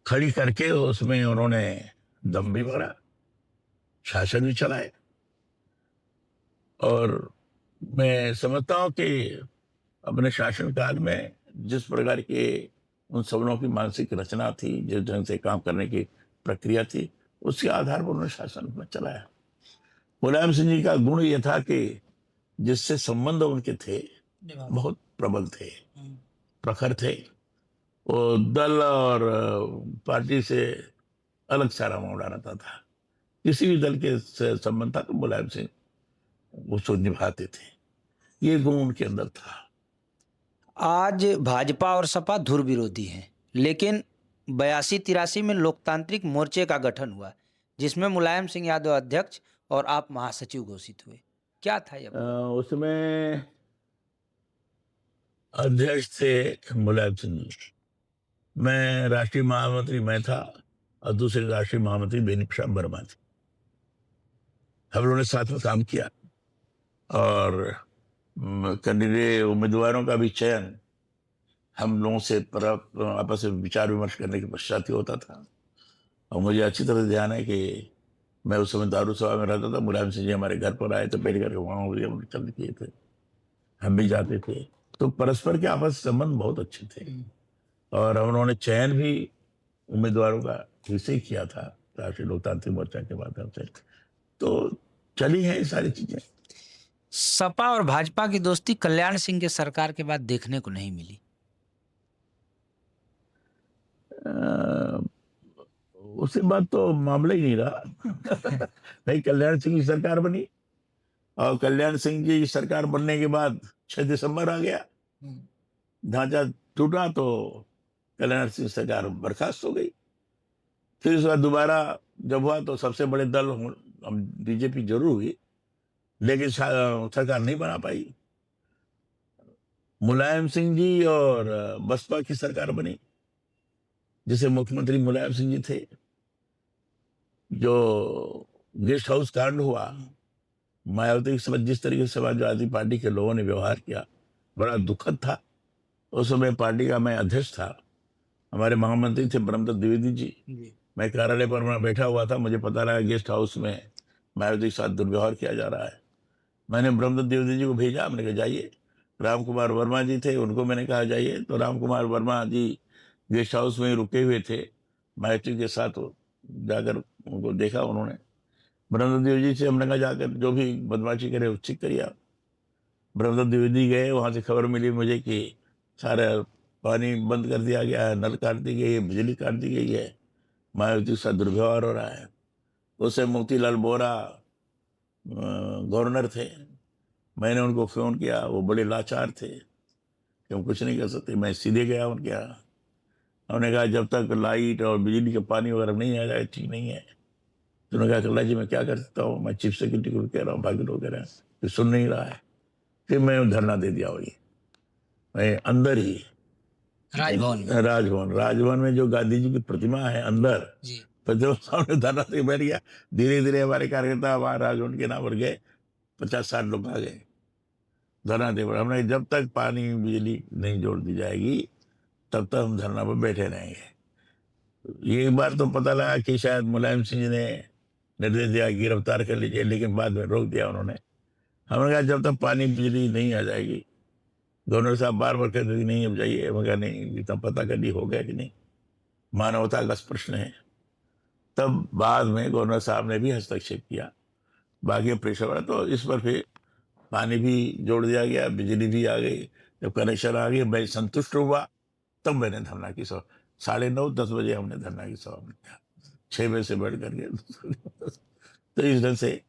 [SPEAKER 2] खड़ी करके उसमें उन्होंने दम भी भरा, शासन भी चलाए। और मैं समझता हूं कि अपने शासनकाल में जिस प्रकार के उन सबलों की मानसिक रचना थी, जिस ढंग से काम करने की प्रक्रिया थी, उसके आधार पर उन्होंने शासन में चलाया। मुलायम सिंह जी का गुण यह था कि जिससे संबंध उनके थे बहुत प्रबल थे, प्रखर थे। वो दल और पार्टी से अलग सारा मामला रहता था। किसी भी दल के संबंध था तो मुलायम सिंह उसको निभाते थे, ये गुण उनके अंदर था।
[SPEAKER 3] आज भाजपा और सपा धुर विरोधी हैं, लेकिन 82-83 में लोकतांत्रिक मोर्चे का गठन हुआ, जिसमें मुलायम सिंह यादव अध्यक्ष और आप महासचिव घोषित हुए। क्या था यह?
[SPEAKER 2] उसमें अध्यक्ष थे मुलायम सिंह जी, मैं राष्ट्रीय महामंत्री मैं था, और दूसरे राष्ट्रीय महामंत्री बेनी प्रसाद वर्मा थे। हम लोगों ने साथ में काम किया और कैंडिडेट उम्मीदवारों का भी चयन हम लोगों से आपस में विचार विमर्श करने के पश्चात ही होता था। और मुझे अच्छी तरह से ध्यान है कि मैं उस समय दारू सभा में रहता था, मुलायम सिंह जी हमारे घर पर आए थे, पहले घर वहाँ चल किए थे, हम भी जाते थे। तो परस्पर के आपस संबंध बहुत अच्छे थे और उन्होंने चयन भी उम्मीदवारों का इसे ही किया था राष्ट्रीय लोकतांत्रिक मोर्चा के माध्यम से। तो चली है ये सारी चीजें।
[SPEAKER 3] सपा और भाजपा की दोस्ती कल्याण सिंह के सरकार के बाद देखने को नहीं मिली।
[SPEAKER 2] अ, उसके बाद तो मामला ही नहीं रहा। नहीं, कल्याण सिंह की सरकार बनी और कल्याण सिंह जी की सरकार बनने के बाद 6 दिसंबर आ गया, ढांचा टूटा, तो कल्याण सिंह सरकार बर्खास्त हो गई। फिर उसके बाद दोबारा जब हुआ तो सबसे बड़े दल हम बीजेपी जरूर हुई, लेकिन सरकार नहीं बना पाई। मुलायम सिंह जी और बसपा की सरकार बनी, जिसे मुख्यमंत्री मुलायम सिंह जी थे। जो गेस्ट हाउस कांड हुआ, मायावती के साथ जिस तरीके से समाजवादी पार्टी के लोगों ने व्यवहार किया, बड़ा दुखद था। उस समय पार्टी का मैं अध्यक्ष था, हमारे महामंत्री थे ब्रह्मदत्त द्विवेदी जी। मैं कार्यालय पर वहां बैठा हुआ था, मुझे पता लगा गेस्ट हाउस में मायावती के साथ दुर्व्यवहार किया जा रहा है। मैंने ब्रह्मदत्त द्विवेदी जी को भेजा, हमने कहा जाइए। राम कुमार वर्मा जी थे, उनको मैंने कहा जाइए। तो राम कुमार वर्मा जी गेस्ट हाउस में रुके हुए थे मायावती के साथ। जाकर उनको देखा उन्होंने, ब्रह्मदत्त द्विवेदी से हमने कहा जाकर जो भी बदमाशी करे वो ठीक करिए आप। ब्रह्मदत्त द्विवेदी गए, वहां से खबर मिली मुझे कि सारा पानी बंद कर दिया गया है, नल काट दी गई है, बिजली काट दी गई है, मायावती के साथ दुर्व्यवहार हो रहा है। उससे मोतीलाल वोरा गवर्नर थे, मैंने उनको फोन किया, वो बड़े लाचार थे कि हम कुछ नहीं कर सकते। मैं सीधे गया उनके यहाँ, उन्होंने कहा जब तक लाइट और बिजली का पानी वगैरह नहीं आ जाए ठीक नहीं है। तो उन्होंने कहा कल्ला जी मैं क्या कर सकता हूँ, मैं चीफ सेक्रेटरी को कह रहा हूँ, बाकी लोग कह रहे हैं, फिर सुन नहीं रहा है। फिर मैं धरना दे दिया वही, मैं अंदर ही राजभवन में जो गांधी जी की प्रतिमा है अंदर, प्रतिमा सामने धरना दे बैठ गया। धीरे धीरे हमारे कार्यकर्ता वहां राजभवन के नाम पर गए, 50-60 लोग आ गए धरना दे बैठे। हमने जब तक पानी बिजली नहीं जोड़ दी जाएगी तब तक हम धरना पर बैठे रहेंगे। ये एक बार तो पता लगा कि शायद मुलायम सिंह जी ने निर्देश दिया गिरफ्तार कर लीजिए, लेकिन बाद में रोक दिया उन्होंने। हमने कहा जब तक पानी बिजली नहीं आ जाएगी, गवर्नर साहब बार बार कहते नहीं अब जाइए, मैं कहा नहीं, इतना पता करनी हो गया कि नहीं, मानवता का प्रश्न है। तब बाद में गवर्नर साहब ने भी हस्तक्षेप किया, बाकी प्रेशर बढ़ा, तो इस पर फिर पानी भी जोड़ दिया गया, बिजली भी आ गई। जब कनेक्शन आ गई मैं संतुष्ट हुआ, तब मैंने धरना की सभा 9:30-10 बजे हमने धरना की सभा में किया, 6 बजे से बैठ करके। तो इस ढंग से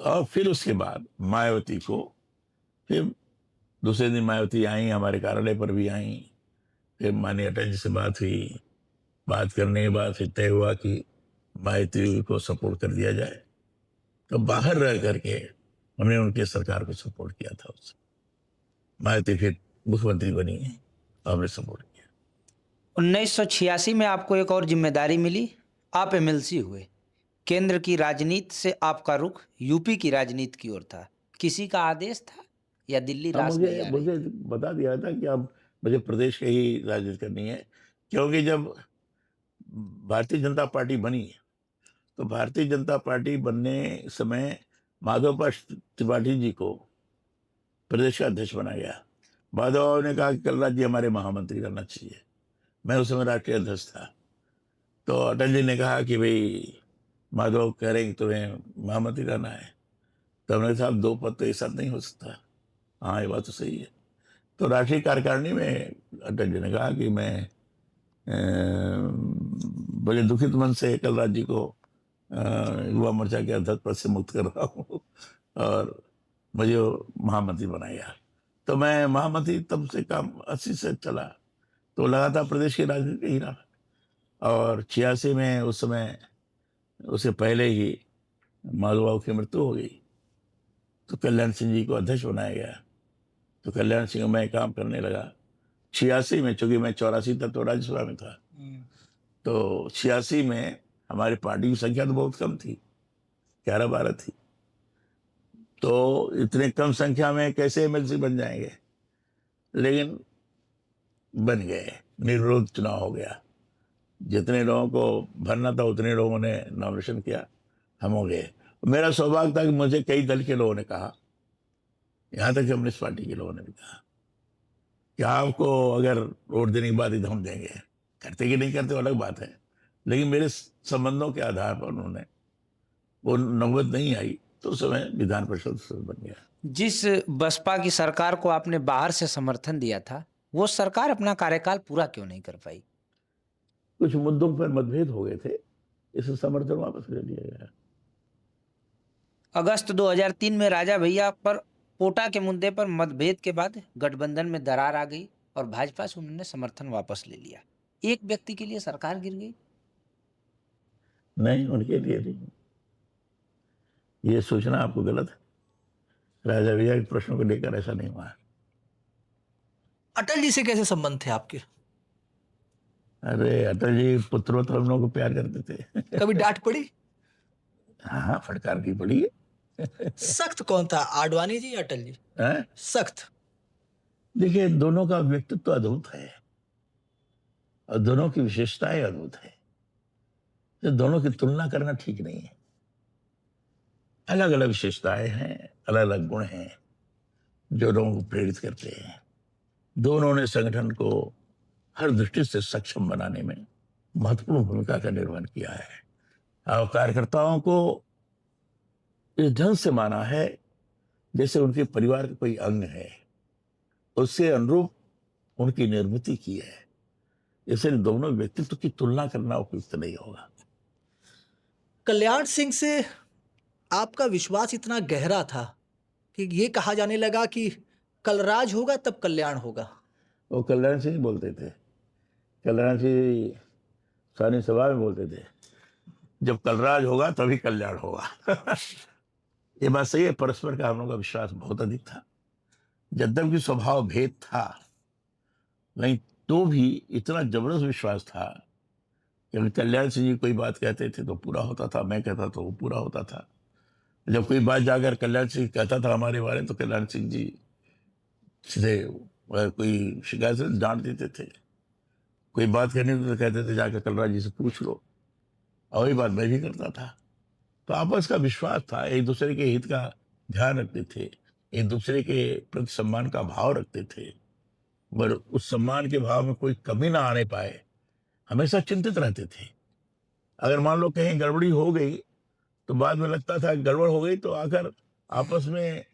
[SPEAKER 2] और फिर उसके बाद मायावती को, फिर दूसरे दिन मायावती आई, हमारे कार्यालय पर भी आई। फिर माननीय अटल जी से बात हुई, बात करने के बाद फिर तय हुआ कि मायावती को सपोर्ट कर दिया जाए। तो बाहर रह करके हमने उनके सरकार को सपोर्ट किया था। उससे मायावती फिर मुख्यमंत्री बनी है, हमने सपोर्ट किया।
[SPEAKER 3] 1986 में आपको एक और जिम्मेदारी मिली, आप एमएलसी हुए। केंद्र की राजनीति से आपका रुख यूपी की राजनीति की ओर था। किसी का आदेश था या दिल्ली
[SPEAKER 2] हाँ,
[SPEAKER 3] रास नहीं आ रही?
[SPEAKER 2] मुझे बता दिया था कि अब मुझे प्रदेश की ही राजनीति करनी है, क्योंकि जब भारतीय जनता पार्टी बनी तो भारतीय जनता पार्टी बनने समय माधव त्रिपाठी जी को प्रदेश का अध्यक्ष बनाया गया। माधव बाबू ने कहा कि कलराज जी हमारे महामंत्री करना चाहिए, मैं उस समय राष्ट्रीय अध्यक्ष था। तो अटल जी ने कहा कि भाई माधव कह रहे हैं कि तुम्हें महामंत्री रहना है, तो हमने कहा साहब 2 पद तो एक साथ नहीं हो सकता। हाँ ये बात तो सही है। तो राष्ट्रीय कार्यकारिणी में अटल जी ने कहा कि मैं बड़े दुखित मन से कलराज जी को युवा मोर्चा के अध्यक्ष पद से मुक्त कर रहा हूँ और मुझे महामंत्री बनाया। तो मैं महामंत्री तब से काम 80 से चला, तो लगातार प्रदेश की राजनीति ही रहा। और 86 में उस समय, उससे पहले ही माधव बाबू की मृत्यु हो गई, तो कल्याण सिंह जी को अध्यक्ष बनाया गया। तो कल्याण सिंह मैं काम करने लगा 86 में, चूंकि मैं 84 तक तो राज्यसभा में था। तो 86 में हमारी पार्टी की संख्या तो बहुत कम थी, 11-12 थी। तो इतने कम संख्या में कैसे एमएलसी बन जाएंगे, लेकिन बन गए। निर्विरोध चुनाव हो गया। जितने लोगों को भरना था उतने लोगों ने नॉमिनेशन किया, हम हो गए। मेरा सौभाग्य था कि मुझे कई दल के लोगों ने कहा, यहाँ तक कम्युनिस्ट पार्टी के लोगों ने भी कहा कि आपको अगर वोट देने के बाद ही हम देंगे। करते कि नहीं करते वो अलग बात है, लेकिन मेरे संबंधों के आधार पर उन्होंने, वो नौबत नहीं आई तो उस समय विधान परिषद सदस्य बन गया।
[SPEAKER 3] जिस बसपा की सरकार को आपने बाहर से समर्थन दिया था, वो सरकार अपना कार्यकाल पूरा क्यों नहीं कर पाई?
[SPEAKER 2] कुछ मुद्दों पर मतभेद हो गए थे, इसे समर्थन वापस ले लिया गया।
[SPEAKER 3] अगस्त 2003 में राजा भैया पर कोटा के मुद्दे पर मतभेद के बाद गठबंधन में दरार आ गई और भाजपा से उन्होंने समर्थन वापस ले लिया। एक व्यक्ति के लिए सरकार गिर गई।
[SPEAKER 2] नहीं, उनके लिए नहीं, ये सोचना आपको गलत है। राजा भैया के प्रश्नों को लेकर ऐसा नहीं हुआ।
[SPEAKER 1] अटल जी से कैसे संबंध थे आपके?
[SPEAKER 2] अरे अटल जी पुत्रों हम लोगों को प्यार करते थे।
[SPEAKER 1] कभी डांट पड़ी?
[SPEAKER 2] हाँ, फटकार की पड़ी है।
[SPEAKER 1] सख्त कौन था, आडवाणी जी या अटल जी?
[SPEAKER 2] हैं?
[SPEAKER 1] सख्त?
[SPEAKER 2] देखिए, दोनों का व्यक्तित्व अद्भुत है और दोनों की विशेषताएं अद्भुत है, तो दोनों की तुलना करना ठीक नहीं है। अलग अलग विशेषताएं हैं, अलग अलग गुण हैं जो लोगों को प्रेरित करते हैं। दोनों ने संगठन को हर दृष्टि से सक्षम बनाने में महत्वपूर्ण भूमिका का निर्वहन किया है और कार्यकर्ताओं को इस ढंग से माना है जैसे उनके परिवार का कोई अंग है, उससे अनुरूप उनकी निर्मिति की है। इसलिए दोनों व्यक्तित्व की तुलना करना उपयुक्त नहीं होगा।
[SPEAKER 1] कल्याण सिंह से आपका विश्वास इतना गहरा था कि ये कहा जाने लगा कि कलराज होगा तब कल्याण होगा।
[SPEAKER 2] वो कल्याण सिंह बोलते थे, कल्याण सिंह सारी सभा में बोलते थे, जब कलराज होगा तभी कल्याण होगा। ये बात सही है। परस्पर का हम लोगों का विश्वास बहुत अधिक था। यद्यपि स्वभाव भेद था, नहीं तो भी इतना जबरदस्त विश्वास था कि अगर कल्याण सिंह जी कोई बात कहते थे तो पूरा होता था, मैं कहता तो वो पूरा होता था। जब कोई बात जाकर कल्याण सिंह कहता था हमारे बारे में तो कल्याण सिंह जी सीधे कोई शिकायत से डांट देते थे। कोई बात करनी तो कहते थे जाकर कलराज जी से पूछ लो, और वही बात मैं भी करता था। तो आपस का विश्वास था, एक दूसरे के हित का ध्यान रखते थे, एक दूसरे के प्रति सम्मान का भाव रखते थे, पर उस सम्मान के भाव में कोई कमी ना आने पाए हमेशा चिंतित रहते थे। अगर मान लो कहीं गड़बड़ी हो गई तो बाद में लगता था गड़बड़ हो गई तो आकर आपस में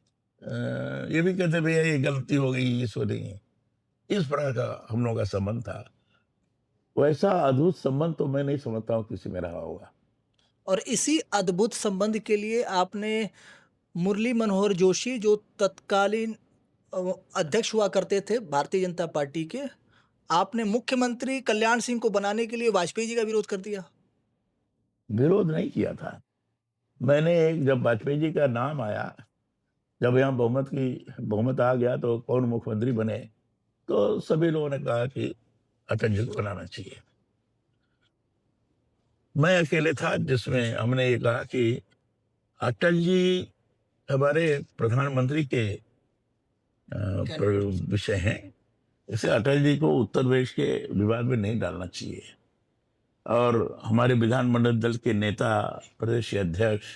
[SPEAKER 2] ये भी कहते भैया ये गलती हो गई, ये सो नहीं। इस प्रकार का हम लोगों का संबंध था। वैसा अद्भुत संबंध तो मैं नहीं समझता हूँ किसी में रहा होगा।
[SPEAKER 1] और इसी अद्भुत संबंध के लिए आपने मुरली मनोहर जोशी, जो तत्कालीन अध्यक्ष हुआ करते थे भारतीय जनता पार्टी के, आपने मुख्यमंत्री कल्याण सिंह को बनाने के लिए वाजपेयी जी का विरोध कर दिया।
[SPEAKER 2] विरोध नहीं किया था मैंने। जब वाजपेयी जी का नाम आया, जब यहाँ बहुमत आ गया तो कौन मुख्यमंत्री बने, तो सभी लोगों ने कहा कि अटल जी को बनाना चाहिए। मैं अकेले था जिसमें हमने ये कहा कि अटल जी हमारे प्रधानमंत्री के विषय हैं, इसे अटल जी को उत्तर प्रदेश के विवाद में नहीं डालना चाहिए। और हमारे विधानमंडल दल के नेता, प्रदेश अध्यक्ष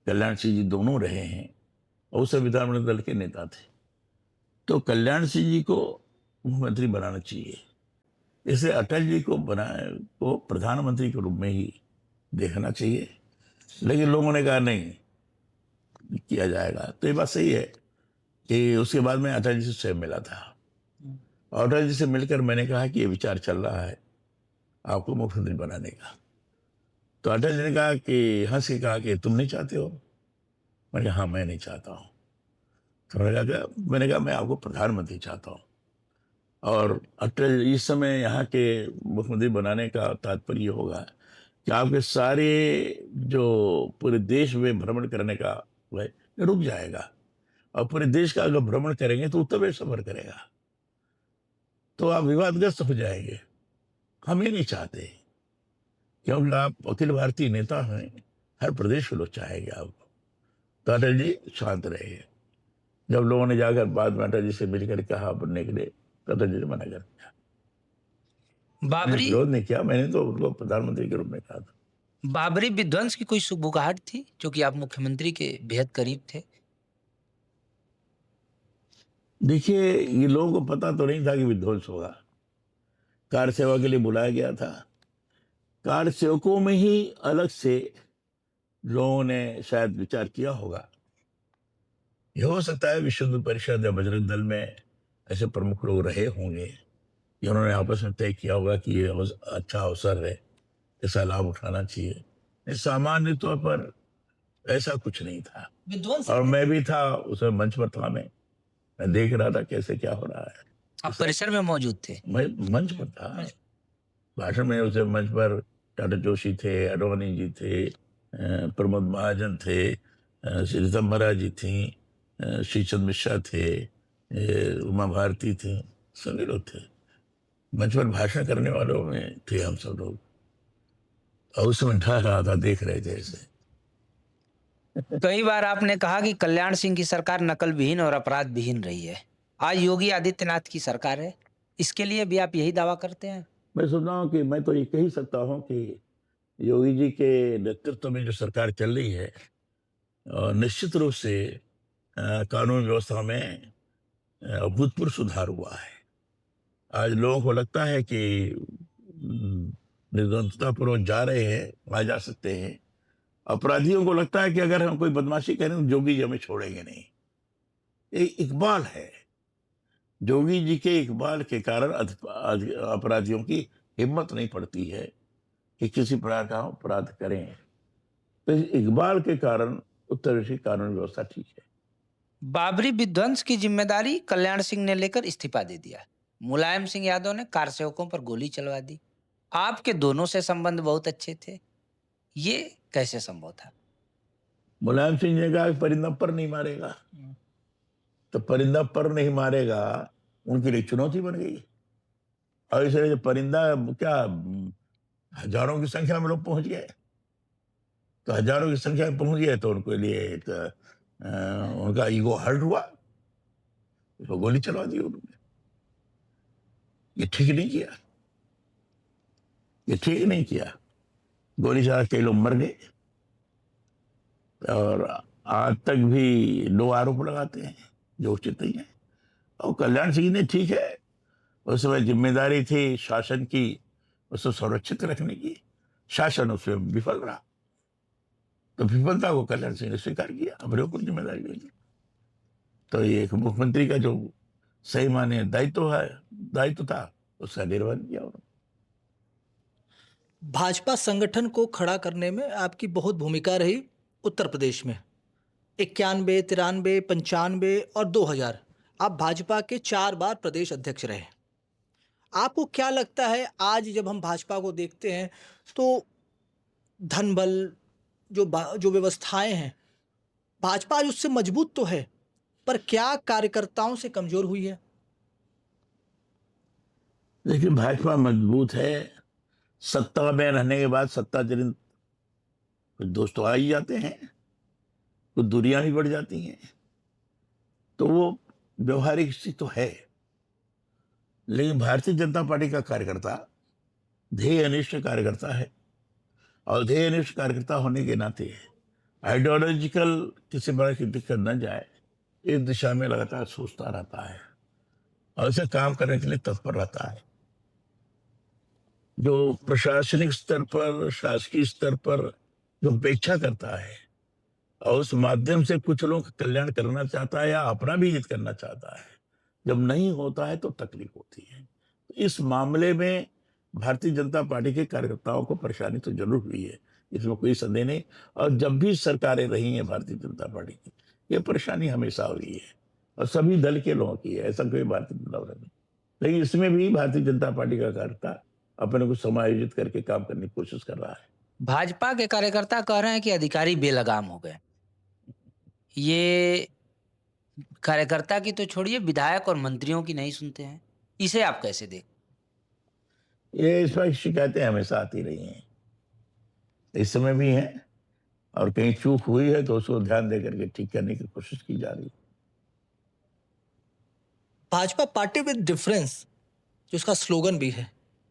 [SPEAKER 2] कल्याण सिंह जी दोनों रहे हैं और उस विधानमंडल दल के नेता थे, तो कल्याण सिंह जी को मुख्यमंत्री बनाना चाहिए। इसे अटल जी को प्रधानमंत्री के रूप में ही देखना चाहिए। लेकिन लोगों ने कहा नहीं किया जाएगा। तो ये बात सही है कि उसके बाद मैं अटल जी से मिला था और अटल जी से मिलकर मैंने कहा कि ये विचार चल रहा है आपको मुख्यमंत्री बनाने का। तो अटल जी ने कहा कि हंस के कहा कि तुम नहीं चाहते हो? मैंने कहा हाँ मैं नहीं चाहता हूँ। तो मैंने कहा मैं आपको प्रधानमंत्री चाहता हूँ। और अटल इस समय यहाँ के मुख्यमंत्री बनाने का तात्पर्य होगा कि आपके सारे जो पूरे देश में भ्रमण करने का वह रुक जाएगा, और पूरे देश का अगर भ्रमण करेंगे तो उत्तर प्रदेश सफर करेगा, तो आप विवादग्रस्त हो जाएंगे। हम ये नहीं चाहते, क्योंकि आप अखिल भारतीय नेता हैं, हर प्रदेश के लोग चाहेंगे आपको। तो अटल जी शांत रहे। जब लोगों ने जाकर बाद में अटल जी से मिलकर कहा बनने के लिए, तो अटल जी ने मना कर दिया। मैंने
[SPEAKER 3] बाबरी
[SPEAKER 2] विरोध नहीं किया, मैंने तो उनको प्रधानमंत्री के रूप में कहा था।
[SPEAKER 3] बाबरी विध्वंस की कोई सुगबुगाहट थी, क्योंकि आप मुख्यमंत्री के बेहद करीब थे।
[SPEAKER 2] देखिए, ये लोगों को पता तो नहीं था कि विध्वंस होगा। कार सेवा के लिए बुलाया गया था। कार सेवकों में ही अलग से लोगों ने शायद विचार किया होगा। ये हो सकता है विश्व हिंदू परिषद या बजरंग दल में ऐसे प्रमुख लोग रहे होंगे कि उन्होंने आपस में तय किया होगा कि ये अच्छा अवसर है, इसका लाभ उठाना चाहिए। नहीं, सामान्य तौर पर ऐसा कुछ नहीं था।
[SPEAKER 3] विध्वंस
[SPEAKER 2] और मैं भी था उसमें, मंच पर था। मैं देख रहा था कैसे क्या हो रहा है।
[SPEAKER 3] आप परिसर में मौजूद थे।
[SPEAKER 2] मैं मंच पर था। भाषण में उसे मंच पर टाटा जोशी थे, अडवाणी जी थे, प्रमोद महाजन थे, श्री रितम्बरा जी थी, श्री चंद्र मिश्रा थे, उमा भारती थी, सभी लोग थे। मंच पर भाषण करने वालों में थे हम सब लोग। और उस समय ठहर रहा था, देख रहे थे ऐसे।
[SPEAKER 3] कई बार आपने कहा कि कल्याण सिंह की सरकार नकल विहीन और अपराध विहीन रही है। आज योगी आदित्यनाथ की सरकार है, इसके लिए भी आप यही दावा करते हैं?
[SPEAKER 2] मैं सोच रहा हूँ कि मैं तो ये कह ही सकता हूँ कि योगी जी के नेतृत्व में जो सरकार चल रही है, निश्चित रूप से कानून व्यवस्था में अभूतपूर्व सुधार हुआ है। आज लोगों को लगता है कि निर्दोषतापूर्वक जा रहे हैं, वहां जा सकते हैं। अपराधियों को लगता है कि अगर हम कोई बदमाशी करें तो जोगी जी हमें छोड़ेंगे नहीं। ये इकबाल है। जोगी जी के इकबाल के कारण अपराधियों की हिम्मत नहीं पड़ती है कि किसी प्रकार का अपराध करें। तो इस इकबाल के कारण उत्तर प्रदेश की कानून व्यवस्था ठीक है।
[SPEAKER 3] बाबरी विध्वंस की जिम्मेदारी कल्याण सिंह ने लेकर इस्तीफा दे दिया। मुलायम सिंह यादव ने कार सेवकों पर गोली चलवा दी। आपके दोनों से संबंध बहुत अच्छे थे, ये कैसे संभव था?
[SPEAKER 2] मुलायम सिंह ने कहा कि परिंदा पर नहीं मारेगा, तो परिंदा पर नहीं मारेगा उनके लिए चुनौती बन गई। और इसलिए जब परिंदा क्या हजारों की संख्या में लोग पहुंच गए, तो हजारों की संख्या में पहुंच गए तो उनके लिए एक उनका ईगो हर्ट हुआ, तो गोली चलवा दी उन्होंने। ये ठीक नहीं किया, ये ठीक नहीं किया। गोली चला कई लोग मर गए। और आज तक भी लोग आरोप लगाते हैं जो उचित नहीं है। और कल्याण सिंह ने, ठीक है, उस समय जिम्मेदारी थी शासन की उसको संरक्षित रखने की, शासन उसमें विफल रहा, तो विफलता को कल्याण सिंह ने स्वीकार किया, अपने ऊपर जिम्मेदारी लेगी। तो ये एक मुख्यमंत्री का जो सही माने दायित्व था, उसका निर्वहन किया उन्होंने।
[SPEAKER 1] भाजपा संगठन को खड़ा करने में आपकी बहुत भूमिका रही उत्तर प्रदेश में। 91, 93, 95 और 2000 आप भाजपा के 4 बार प्रदेश अध्यक्ष रहे। आपको क्या लगता है, आज जब हम भाजपा को देखते हैं तो धन बल जो व्यवस्थाएं हैं, भाजपा आज उससे मजबूत तो है, पर क्या कार्यकर्ताओं से कमजोर हुई है?
[SPEAKER 2] देखिए, भाजपा मजबूत है। सत्ता में रहने के बाद सत्ता जरिन कुछ दोस्त तो आ ही जाते हैं, कुछ दूरियां भी बढ़ जाती हैं, तो वो व्यवहारिक स्थिति तो है। लेकिन भारतीय जनता पार्टी का कार्यकर्ता ध्येयनिष्ठ कार्यकर्ता है, और ध्येयनिष्ठ कार्यकर्ता होने के नाते आइडियोलॉजिकल किसी प्रकार की दिक्कत न जाए, इस दिशा में लगातार सोचता रहता है और इसे काम करने के लिए तत्पर रहता है। जो प्रशासनिक स्तर पर, शासकीय स्तर पर जो अपेक्षा करता है और उस माध्यम से कुछ लोगों का कल्याण करना चाहता है या अपना भी हित करना चाहता है, जब नहीं होता है तो तकलीफ होती है। तो इस मामले में भारतीय जनता पार्टी के कार्यकर्ताओं को परेशानी तो जरूर हुई है, इसमें कोई संदेह नहीं। और जब भी सरकारें रही हैं भारतीय जनता पार्टी की, ये परेशानी हमेशा हुई है, और सभी दल के लोगों की है, ऐसा कोई भारतीय जनता पार्टी नहीं। लेकिन इसमें भी भारतीय जनता पार्टी का कार्यकर्ता अपने को समायोजित करके काम करने की कोशिश कर रहा है।
[SPEAKER 3] भाजपा के कार्यकर्ता कह रहे हैं कि अधिकारी बेलगाम हो गए। ये कार्यकर्ता की तो छोड़िए, विधायक और मंत्रियों की नहीं सुनते हैं, इसे आप कैसे देख?
[SPEAKER 2] ये इस पर शिकायतें हमेशा आती रही हैं, इस समय भी हैं, और कहीं चूक हुई है तो उसको ध्यान दे करके ठीक करने की कोशिश की जा रही
[SPEAKER 1] भाजपा पार्टी विद डिफरेंस जो उसका स्लोगन भी
[SPEAKER 2] है